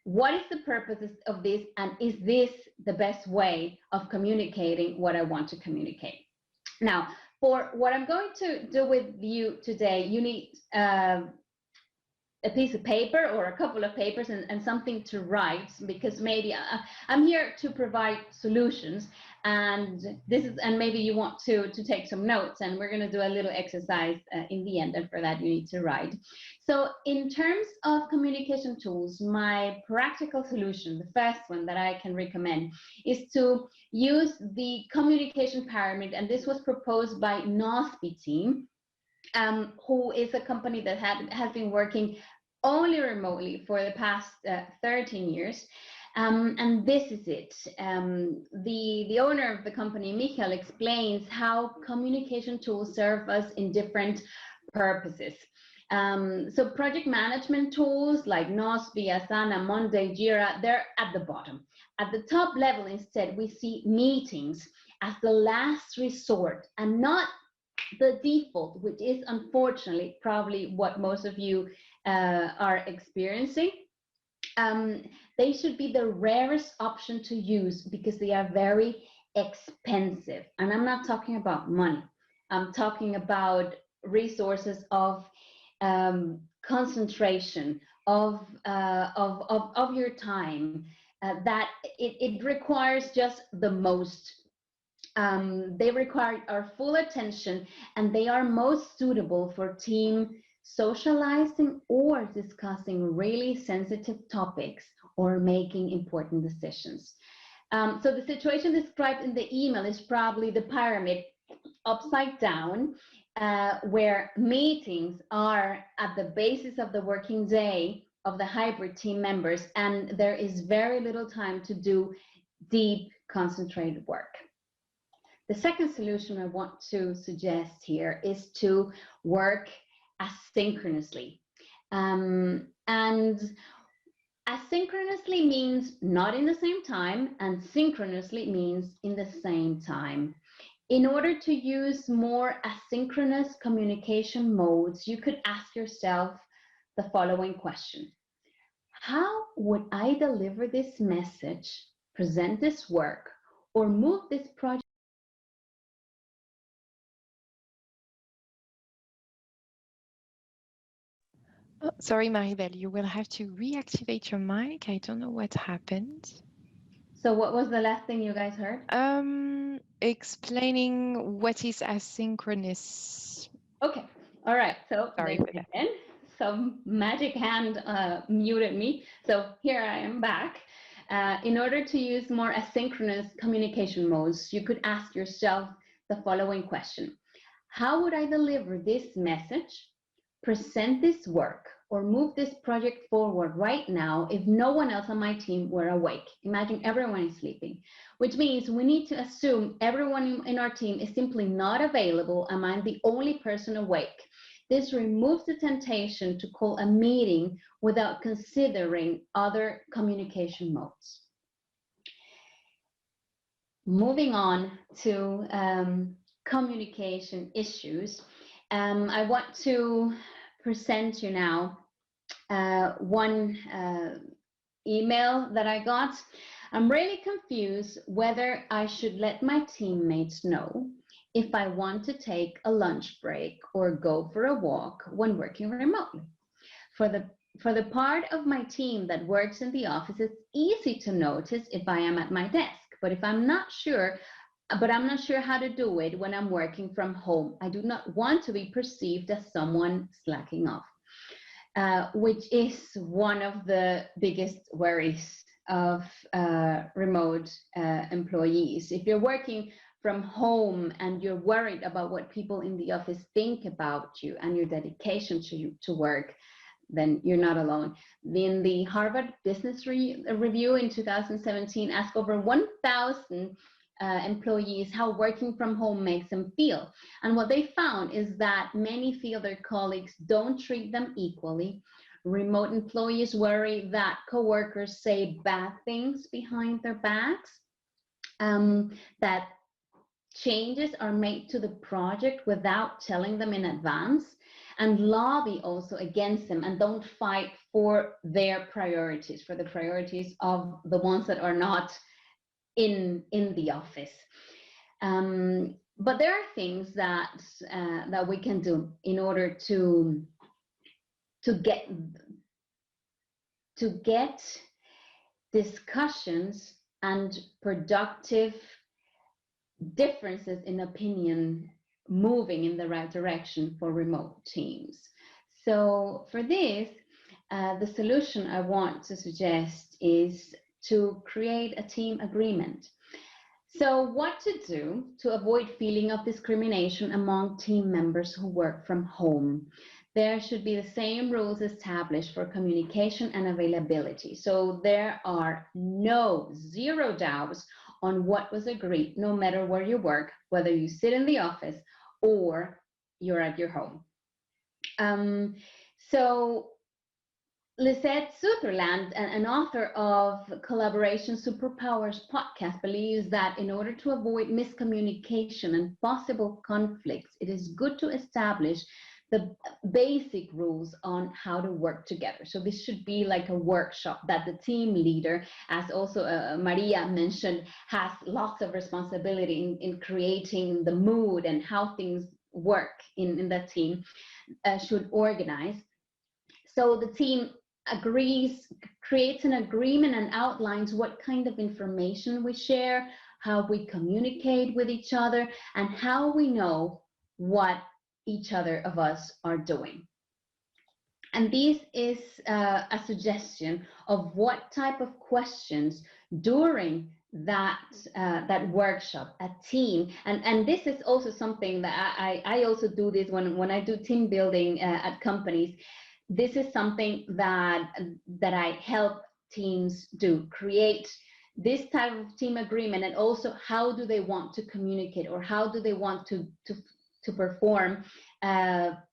what is the purpose of this, and is this the best way of communicating what I want to communicate? Now, for what I'm going to do with you today, you need a piece of paper or a couple of papers and something to write, because maybe I'm here to provide solutions, and maybe you want to take some notes, and we're going to do a little exercise in the end, and for that you need to write. So in terms of communication tools, my practical solution, the first one that I can recommend, is to use the communication pyramid, and this was proposed by NOSPI team, who is a company that has been working only remotely for the past 13 years. And this is it. The owner of the company, Michael, explains how communication tools serve us in different purposes. So project management tools like NOSPI, Asana, Monday, Jira, they're at the bottom. At the top level, instead, we see meetings as the last resort and not the default, which is unfortunately probably what most of you are experiencing. They should be the rarest option to use because they are very expensive. And I'm not talking about money. I'm talking about resources of concentration, of your time, that it requires just the most. They require our full attention, and they are most suitable for team socializing or discussing really sensitive topics or making important decisions. So the situation described in the email is probably the pyramid upside down, where meetings are at the basis of the working day of the hybrid team members, and there is very little time to do deep, concentrated work. The second solution I want to suggest here is to work asynchronously. And asynchronously means not in the same time, and synchronously means in the same time. In order to use more asynchronous communication modes, you could ask yourself the following question: how would I deliver this message, present this work, or move this project? Oh, sorry, Maribel, you will have to reactivate your mic. I don't know what happened. So what was the last thing you guys heard? Explaining what is asynchronous. Okay, all right. So Sorry then for that. again, some magic hand muted me. So here I am back. In order to use more asynchronous communication modes, you could ask yourself the following question: how would I deliver this message, present this work, or move this project forward right now if no one else on my team were awake? Imagine everyone is sleeping, which means we need to assume everyone in our team is simply not available and I'm the only person awake. This removes the temptation to call a meeting without considering other communication modes. Moving on to communication issues, I want to present you now one email that I got. I'm really confused whether I should let my teammates know if I want to take a lunch break or go for a walk when working remotely. For the part of my team that works in the office, it's easy to notice if I am at my desk, but I'm not sure how to do it when I'm working from home. I do not want to be perceived as someone slacking off. Which is one of the biggest worries of remote employees. If you're working from home and you're worried about what people in the office think about you and your dedication to work, then you're not alone. In the Harvard Business Review in 2017 asked over 1,000 employees how working from home makes them feel. And what they found is that many feel their colleagues don't treat them equally. Remote employees worry that coworkers say bad things behind their backs, that changes are made to the project without telling them in advance, and lobby also against them and don't fight for their priorities, for the priorities of the ones that are not in the office. But there are things that we can do in order to to get discussions and productive differences in opinion moving in the right direction for remote teams. So for this, the solution I want to suggest is to create a team agreement. So what to do to avoid feeling of discrimination among team members who work from home. There should be the same rules established for communication and availability. So there are zero doubts on what was agreed, no matter where you work, whether you sit in the office or you're at your home. So Lisette Sutherland, an author of Collaboration Superpowers podcast, believes that in order to avoid miscommunication and possible conflicts, it is good to establish the basic rules on how to work together. So this should be like a workshop that the team leader, as also Marija mentioned, has lots of responsibility in creating the mood and how things work in that team, should organize. So the team creates an agreement and outlines what kind of information we share, how we communicate with each other, and how we know what each other of us are doing. And this is a suggestion of what type of questions during that workshop, a team, and this is also something that I also do this when I do team building at companies. This is something that I help teams do, create this type of team agreement, and also how do they want to communicate, or how do they want to perform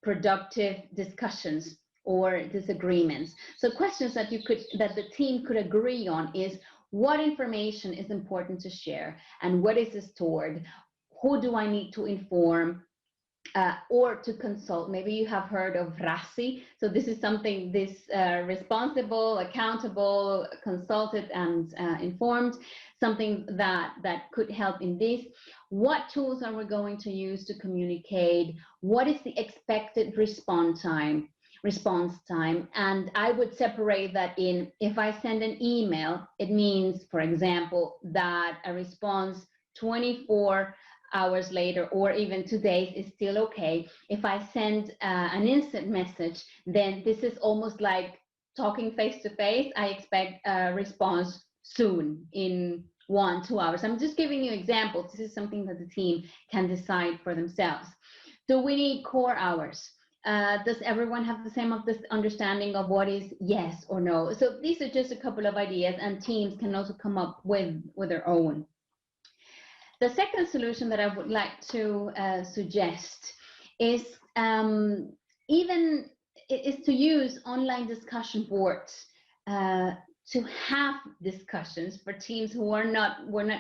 productive discussions or disagreements. So questions that the team could agree on is, what information is important to share and what is stored? Who do I need to inform? Or to consult. Maybe you have heard of RASI. So this is something, responsible, accountable, consulted, and informed, something that could help in this. What tools are we going to use to communicate? What is the expected response time? And I would separate that in, if I send an email, it means, for example, that a response 24 hours later or even 2 days is still okay. If I send an instant message, then this is almost like talking face to face. I expect a response soon, in 1-2 hours. I'm just giving you examples. This is something that the team can decide for themselves. Do we need core hours? Does everyone have the same understanding of what is yes or no? So these are just a couple of ideas, and teams can also come up with their own. The second solution that I would like to suggest is to use online discussion boards to have discussions for teams where not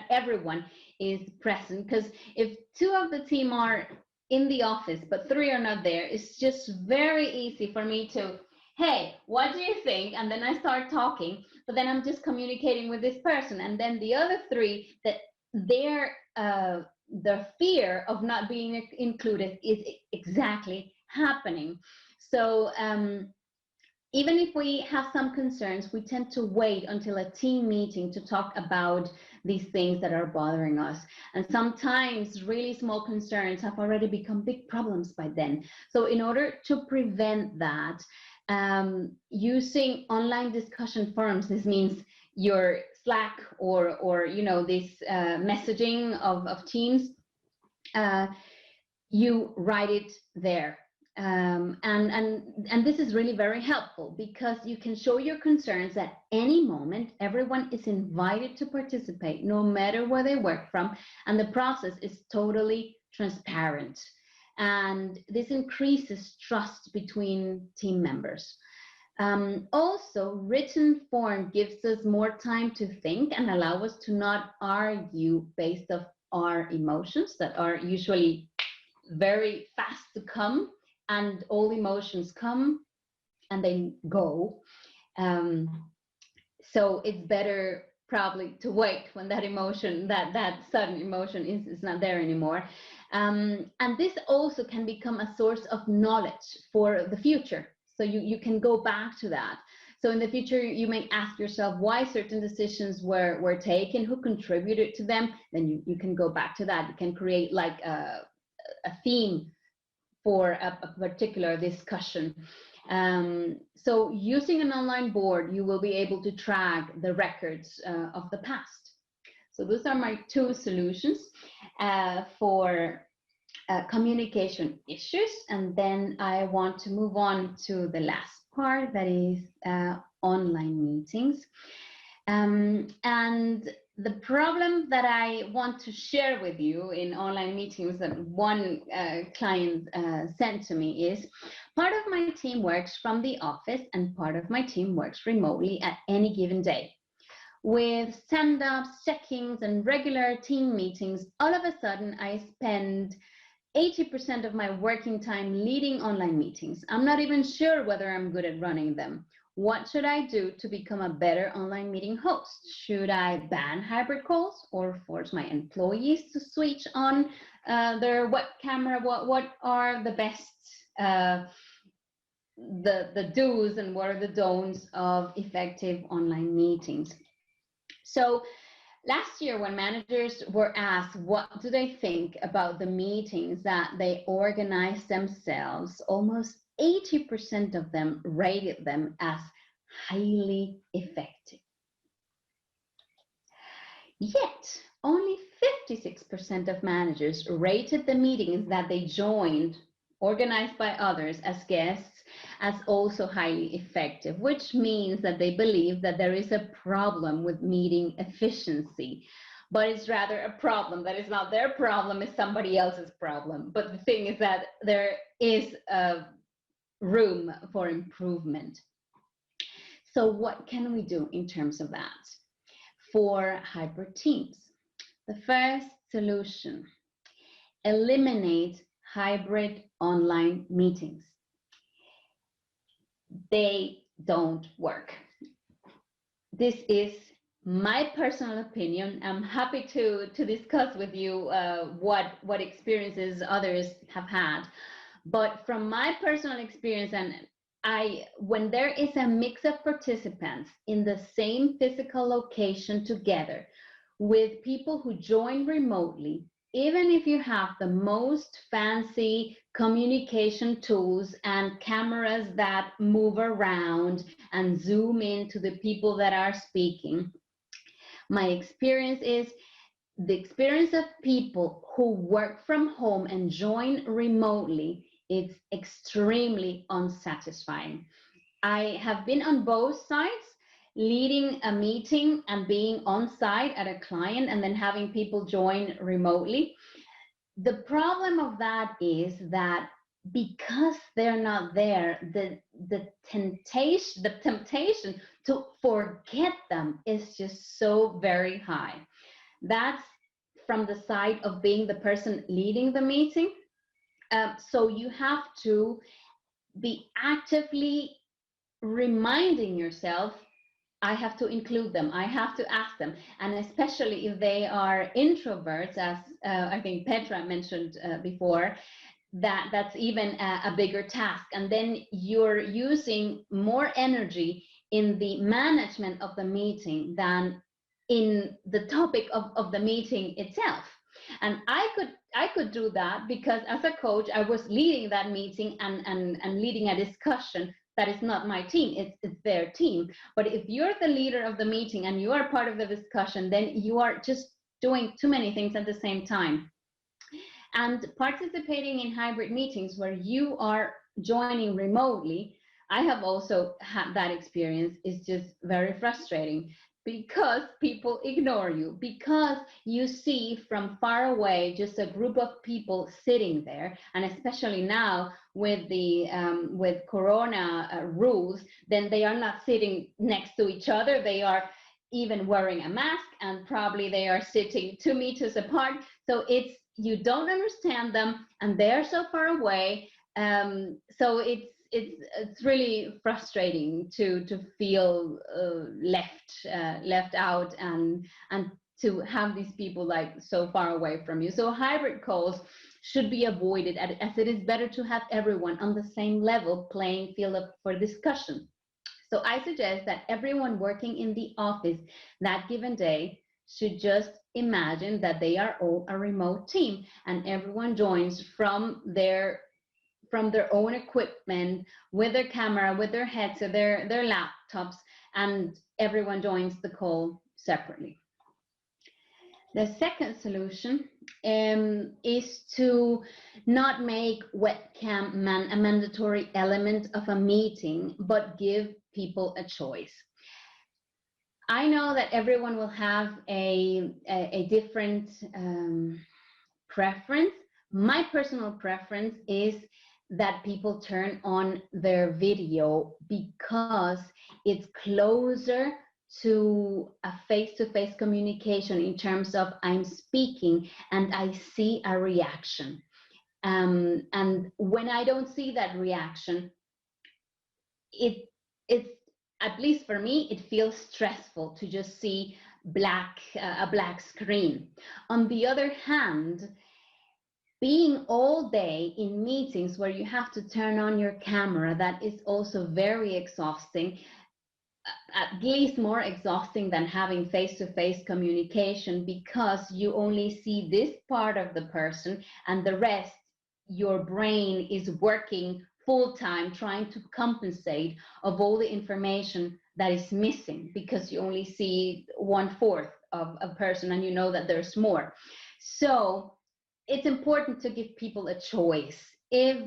everyone is present. Because if 2 of the team are in the office but 3 are not there, it's just very easy for me to, hey, what do you think? And then I start talking, but then I'm just communicating with this person, and then the other 3, that the fear of not being included is exactly happening. So even if we have some concerns, we tend to wait until a team meeting to talk about these things that are bothering us. And sometimes really small concerns have already become big problems by then. So in order to prevent that, using online discussion forums, this means your Slack or this messaging of Teams, you write it there. And this is really very helpful, because you can show your concerns at any moment. Everyone is invited to participate, no matter where they work from, and the process is totally transparent. And this increases trust between team members. Also, written form gives us more time to think and allow us to not argue based on our emotions that are usually very fast to come, and all emotions come and they go. So it's better probably to wait when that emotion, that sudden emotion is not there anymore. And this also can become a source of knowledge for the future. So you can go back to that. So in the future, you may ask yourself why certain decisions were taken, who contributed to them. Then you can go back to that. You can create like a theme for a particular discussion. So using an online board, you will be able to track the records of the past. So those are my two solutions for communication issues. And then I want to move on to the last part, that is online meetings. And the problem that I want to share with you in online meetings that one client sent to me is, part of my team works from the office and part of my team works remotely at any given day. With stand-ups, check-ins, and regular team meetings, all of a sudden I spend 80% of my working time leading online meetings. I'm not even sure whether I'm good at running them. What should I do to become a better online meeting host? Should I ban hybrid calls or force my employees to switch on their web camera? What are the best, the do's and what are the don'ts of effective online meetings? So last year, when managers were asked what do they think about the meetings that they organize themselves, almost 80% of them rated them as highly effective. Yet, only 56% of managers rated the meetings that they joined, organized by others as guests, as also highly effective, which means that they believe that there is a problem with meeting efficiency. But it's rather a problem that is not their problem, it's somebody else's problem. But the thing is that there is room for improvement. So what can we do in terms of that for hybrid teams? The first solution, eliminate hybrid online meetings. They don't work. This is my personal opinion. I'm happy to discuss with you what experiences others have had. But from my personal experience, and when there is a mix of participants in the same physical location together with people who join remotely, even if you have the most fancy communication tools and cameras that move around and zoom in to the people that are speaking, my experience is the experience of people who work from home and join remotely, it's extremely unsatisfying. I have been on both sides, leading a meeting and being on site at a client and then having people join remotely. The problem of that is that because they're not there, the temptation to forget them is just so very high. That's from the side of being the person leading the meeting. So you have to be actively reminding yourself, I have to include them, I have to ask them, and especially if they are introverts, as I think Petra mentioned before, that's even a bigger task. And then you're using more energy in the management of the meeting than in the topic of the meeting itself. And I could do that because as a coach, I was leading that meeting and leading a discussion that is not my team, it's their team. But if you're the leader of the meeting and you are part of the discussion, then you are just doing too many things at the same time. And participating in hybrid meetings where you are joining remotely, I have also had that experience, is just very frustrating because people ignore you, because you see from far away just a group of people sitting there, and especially now with the with Corona rules, then they are not sitting next to each other. They are even wearing a mask, and probably they are sitting 2 meters apart. So you don't understand them, and they're so far away. So it's really frustrating to feel left out and to have these people like so far away from you. So hybrid calls should be avoided, as it is better to have everyone on the same level playing field for discussion. So I suggest that everyone working in the office that given day should just imagine that they are all a remote team, and everyone joins from their own equipment, with their camera, with their headset, their laptops, and everyone joins the call separately. The second solution is to not make webcam a mandatory element of a meeting, but give people a choice. I know that everyone will have a different preference. My personal preference is that people turn on their video because it's closer to a face-to-face communication in terms of I'm speaking and I see a reaction. And when I don't see that reaction, it's, at least for me, it feels stressful to just see a black screen. On the other hand, being all day in meetings where you have to turn on your camera, that is also very exhausting, at least more exhausting than having face-to-face communication, because you only see this part of the person and the rest, your brain is working full-time trying to compensate of all the information that is missing, because you only see 1/4 of a person and you know that there's more. So it's important to give people a choice. If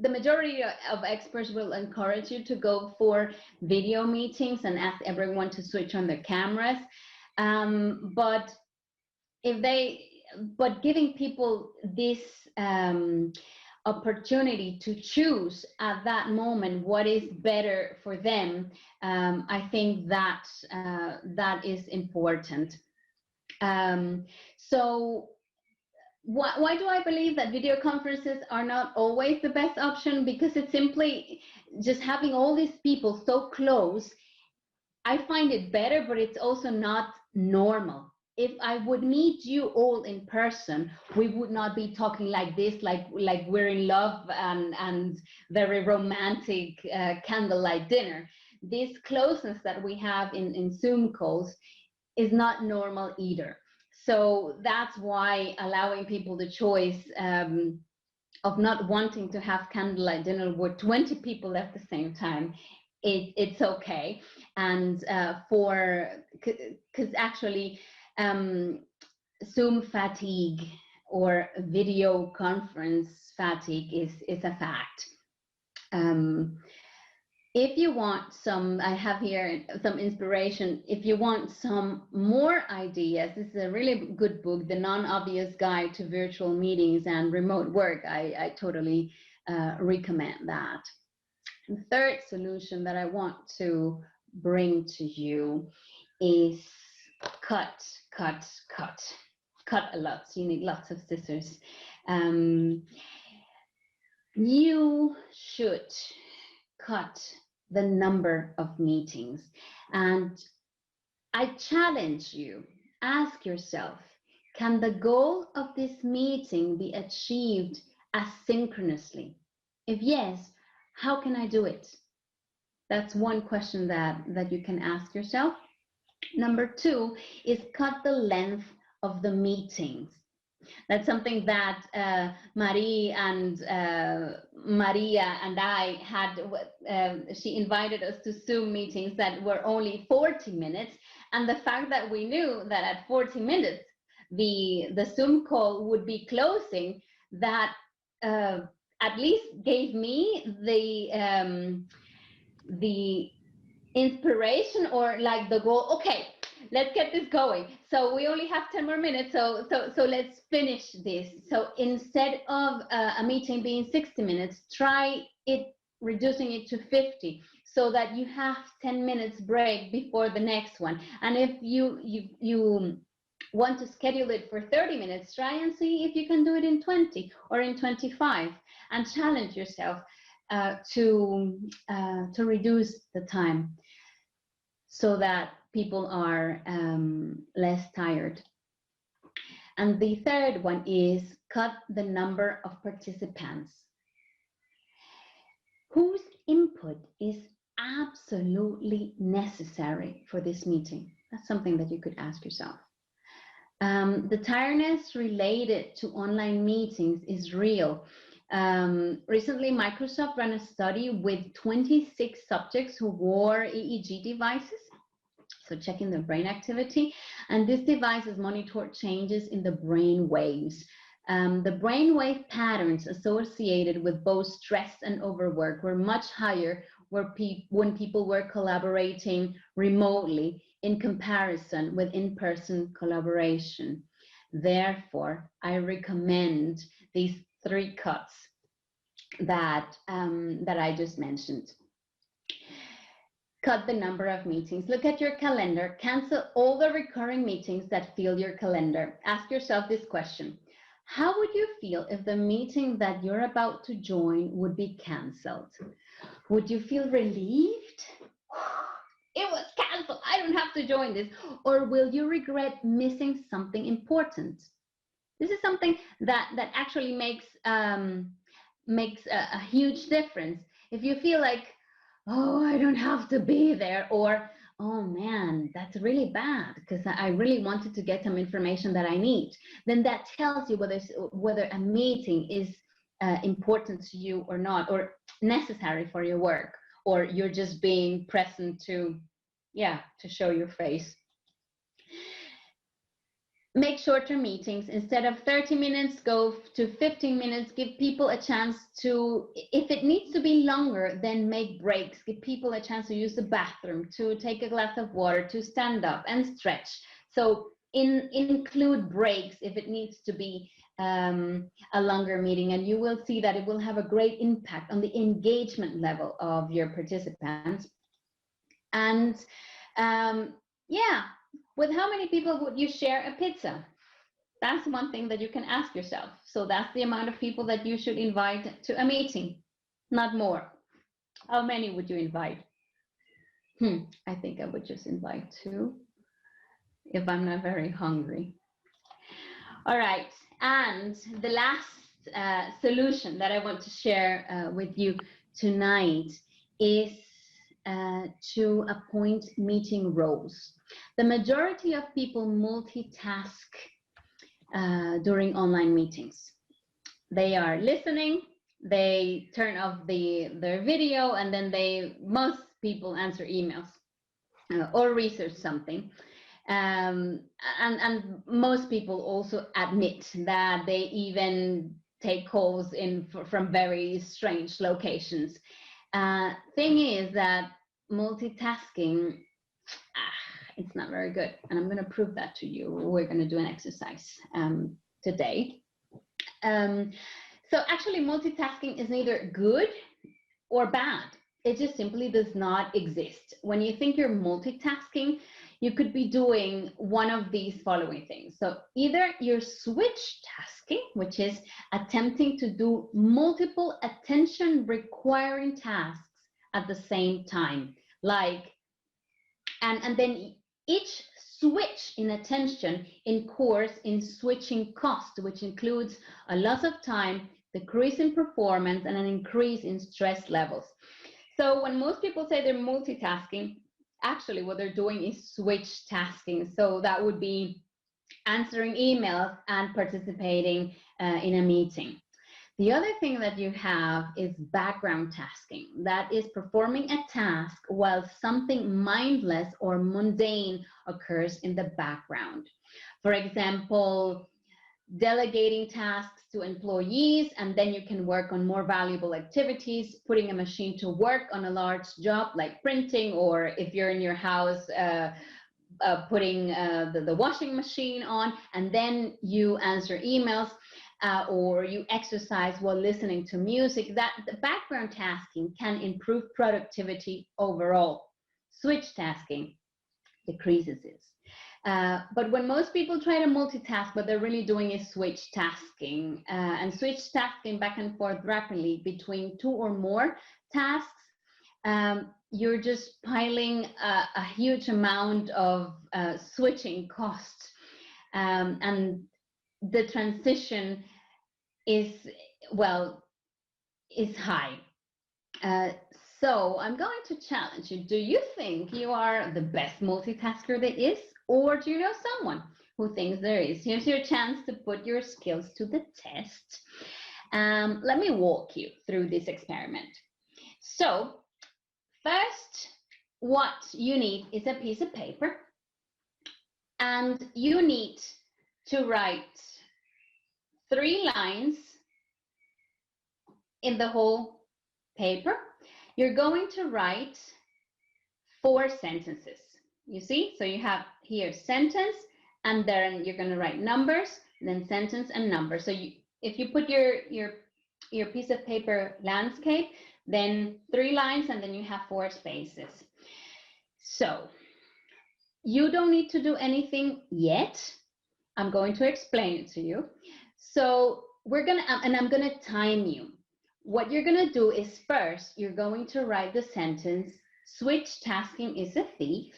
the majority of experts will encourage you to go for video meetings and ask everyone to switch on their cameras, but giving people this opportunity to choose at that moment what is better for them, I think that that is important. So why do I believe that video conferences are not always the best option? Because it's simply just having all these people so close. I find it better, but it's also not normal. If I would meet you all in person, we would not be talking like this, like we're in love and very romantic candlelight dinner. This closeness that we have in Zoom calls is not normal either. So that's why allowing people the choice of not wanting to have candlelight dinner with 20 people at the same time, it's okay. And because actually Zoom fatigue or video conference fatigue is a fact. If you want some, I have here some inspiration. If you want some more ideas, this is a really good book, The Non-Obvious Guide to Virtual Meetings and Remote Work. I totally recommend that. The third solution that I want to bring to you is cut a lot. So you need lots of scissors. You should cut the number of meetings, and I challenge you, ask yourself, can the goal of this meeting be achieved asynchronously? If yes, how can I do it? That's one question that you can ask yourself. Number 2 is cut the length of the meetings. That's something that Marija and I had. She invited us to Zoom meetings that were only 40 minutes. And the fact that we knew that at 40 minutes, the Zoom call would be closing, that at least gave me the inspiration, or like the goal, okay, let's get this going. So we only have 10 more minutes, so let's finish this. So instead of a meeting being 60 minutes, try reducing it to 50, so that you have 10 minutes break before the next one. And if you want to schedule it for 30 minutes, try and see if you can do it in 20 or in 25, and challenge yourself to reduce the time, so that people are less tired. And the third one is cut the number of participants. Whose input is absolutely necessary for this meeting? That's something that you could ask yourself. The tiredness related to online meetings is real. Recently, Microsoft ran a study with 26 subjects who wore EEG devices, so checking the brain activity, and these devices monitored changes in the brain waves. The brainwave patterns associated with both stress and overwork were much higher when people were collaborating remotely in comparison with in-person collaboration. Therefore, I recommend these 3 cuts that I just mentioned. Cut the number of meetings. Look at your calendar. Cancel all the recurring meetings that fill your calendar. Ask yourself this question. How would you feel if the meeting that you're about to join would be canceled? Would you feel relieved? It was canceled. I don't have to join this. Or will you regret missing something important? This is something that actually makes a huge difference. If you feel like, oh, I don't have to be there, or oh man, that's really bad because I really wanted to get some information that I need, then that tells you whether a meeting is important to you or not, or necessary for your work, or you're just being present to show your face. Make shorter meetings. Instead of 30 minutes, go to 15 minutes. Give people a chance to, if it needs to be longer, then make breaks. Give people a chance to use the bathroom, to take a glass of water, to stand up and stretch. So include breaks if it needs to be a longer meeting, and you will see that it will have a great impact on the engagement level of your participants. And with how many people would you share a pizza? That's one thing that you can ask yourself. So that's the amount of people that you should invite to a meeting, not more. How many would you invite? I think I would just invite 2 if I'm not very hungry. All right, and the last solution that I want to share with you tonight is to appoint meeting roles. The majority of people multitask during online meetings. They are listening, they turn off their video, and then most people answer emails or research something. And most people also admit that they even take calls from very strange locations. Thing is that multitasking, it's not very good, and I'm going to prove that to you. We're going to do an exercise today. So actually, multitasking is neither good or bad. It just simply does not exist. When you think you're multitasking, you could be doing one of these following things. So either you're switch tasking, which is attempting to do multiple attention requiring tasks at the same time, and then each switch in attention incurs in switching cost, which includes a loss of time, decrease in performance, and an increase in stress levels. So when most people say they're multitasking, actually what they're doing is switch tasking. So that would be answering emails and participating in a meeting. The other thing that you have is background tasking. That is performing a task while something mindless or mundane occurs in the background. For example, delegating tasks to employees, and then you can work on more valuable activities, putting a machine to work on a large job like printing, or if you're in your house, putting the washing machine on, and then you answer emails. Or you exercise while listening to music. That the background tasking can improve productivity overall. Switch tasking decreases it. But when most people try to multitask, what they're really doing is switch tasking, and switch tasking back and forth rapidly between 2 or more tasks. You're just piling a huge amount of switching costs, and the transition is high. So I'm going to challenge you. Do you think you are the best multitasker there is, or do you know someone who thinks there is? Here's your chance to put your skills to the test. Let me walk you through this experiment. So first, what you need is a piece of paper, and you need to write 3 lines in the whole paper. You're going to write 4 sentences. You see? So you have here sentence, and then you're going to write numbers, then sentence and number. So if you put your piece of paper landscape, then 3 lines, and then you have 4 spaces. So you don't need to do anything yet. I'm going to explain it to you. So we're gonna, and I'm gonna time you. What you're gonna do is first, you're going to write the sentence, switch tasking is a thief,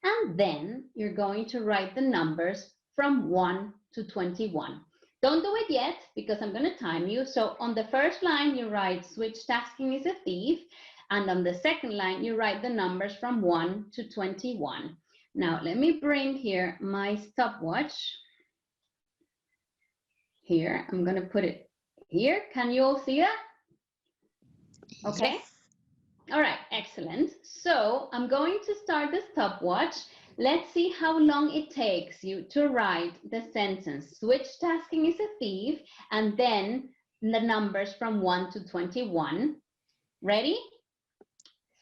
and then you're going to write the numbers from 1 to 21. Don't do it yet, because I'm gonna time you. So on the first line, you write switch tasking is a thief, and on the second line, you write the numbers from 1 to 21. Now, let me bring here my stopwatch. Here, I'm going to put it here. Can you all see that? Okay. Yes. All right, excellent. So I'm going to start the stopwatch. Let's see how long it takes you to write the sentence, switch tasking is a thief, and then the numbers from 1 to 21. Ready,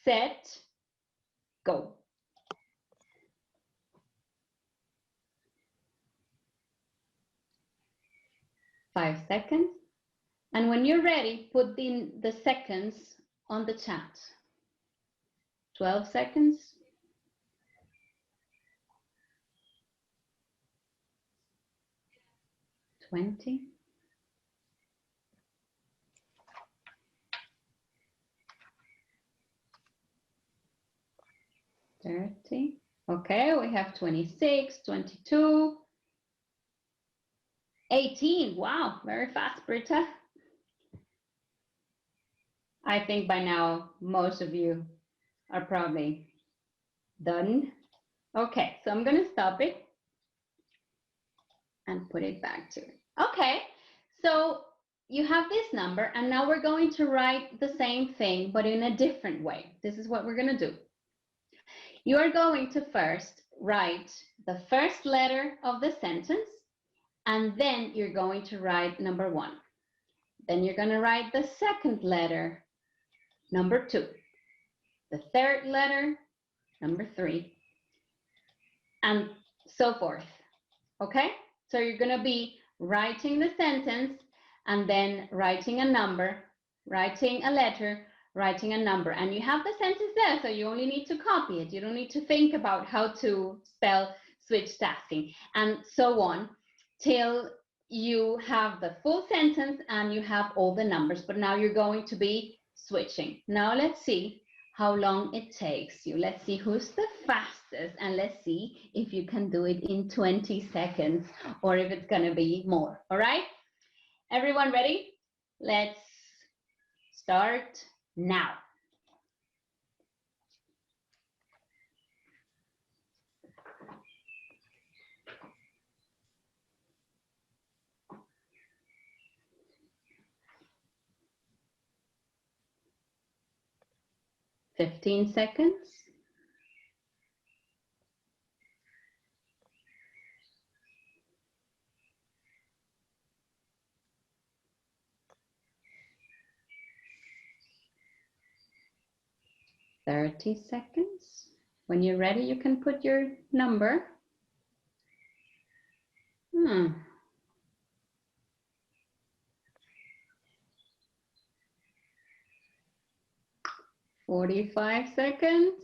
set, go. Five seconds. And when you're ready, put in the seconds on the chat. 12 seconds. 20. 30. Okay, we have 26, 22. 18. Wow, very fast, Britta. I think by now most of you are probably done. Okay, so I'm going to stop it and put it back to it. Okay, so you have this number, and now we're going to write the same thing, but in a different way. This is what we're going to do. You are going to first write the first letter of the sentence, and then you're going to write number 1. Then you're going to write the second letter, number 2. The third letter, number 3, and so forth. Okay? So you're going to be writing the sentence and then writing a number, writing a letter, writing a number, and you have the sentence there, so you only need to copy it. You don't need to think about how to spell switch tasking, and so on till you have the full sentence and you have all the numbers. But now you're going to be switching. Now let's see how long it takes you. Let's see who's the fastest, and let's see if you can do it in 20 seconds or if it's going to be more. All right, everyone ready? Let's start now. Fifteen seconds. 30 seconds. When you're ready, you can put your number. 45 seconds.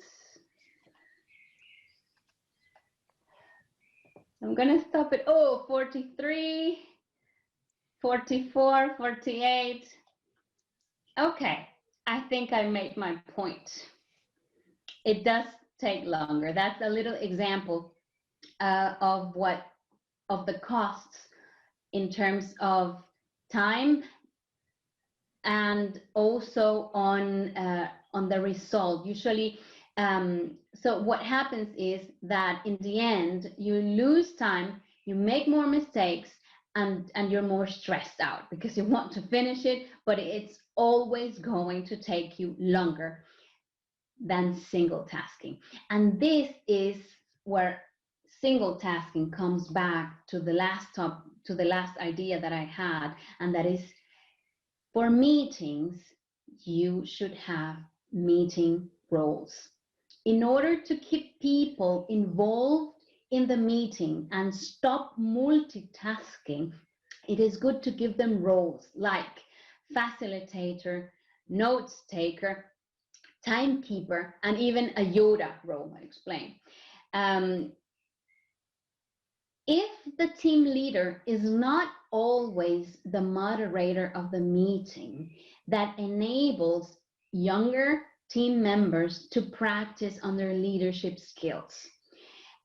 I'm gonna stop it. Oh, 43, 44, 48. Okay, I think I made my point. It does take longer. That's a little example of the costs in terms of time and also on the result. Usually, so what happens is that in the end, you lose time, you make more mistakes, and you're more stressed out because you want to finish it, but it's always going to take you longer than single tasking. And this is where single tasking comes back to the last idea that I had, and that is, for meetings, you should have meeting roles. In order to keep people involved in the meeting and stop multitasking, it is good to give them roles like facilitator, notes taker, timekeeper, and even a Yoda role. I'll explain. If the team leader is not always the moderator of the meeting, that enables younger team members to practice on their leadership skills.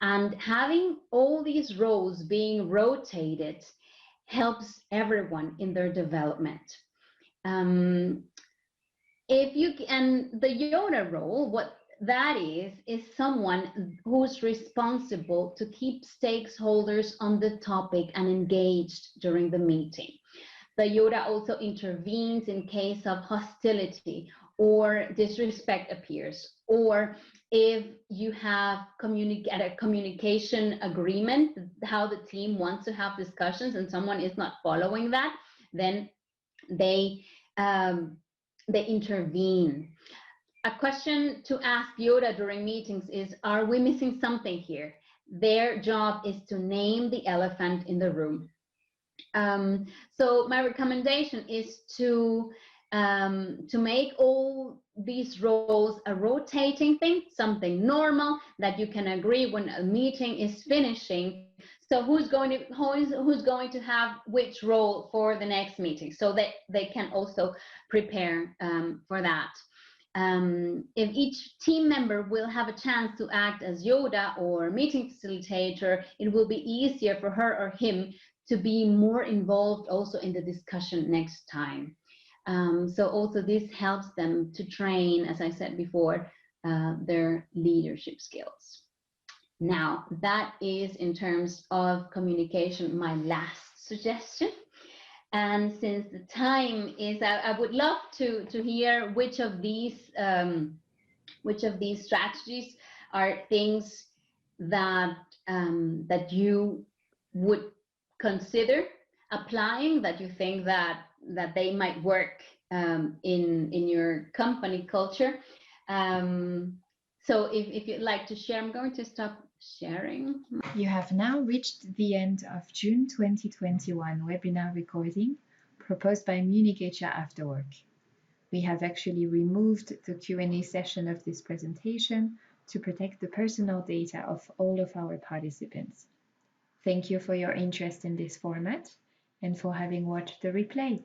And having all these roles being rotated helps everyone in their development. If you and the Yoda role, what that is someone who's responsible to keep stakeholders on the topic and engaged during the meeting. The Yoda also intervenes in case of hostility or disrespect appears, or if you have a communication agreement, how the team wants to have discussions and someone is not following that, then they intervene. A question to ask Yoda during meetings is, are we missing something here? Their job is to name the elephant in the room. So my recommendation is to make all these roles a rotating thing, something normal that you can agree when a meeting is finishing. So who's going to have which role for the next meeting, so that they can also prepare for that. If each team member will have a chance to act as Yoda or meeting facilitator, it will be easier for her or him to be more involved also in the discussion next time. So also this helps them to train, as I said before, their leadership skills. Now, that is, in terms of communication, my last suggestion. And since the time is, I would love to hear which of these strategies are things that that you would consider applying, that you think that they might work in your company culture. So if you'd like to share, I'm going to stop sharing. You have now reached the end of June 2021 webinar recording proposed by Munich HR AfterWork. We have actually removed the Q&A session of this presentation to protect the personal data of all of our participants. Thank you for your interest in this format and for having watched the replay.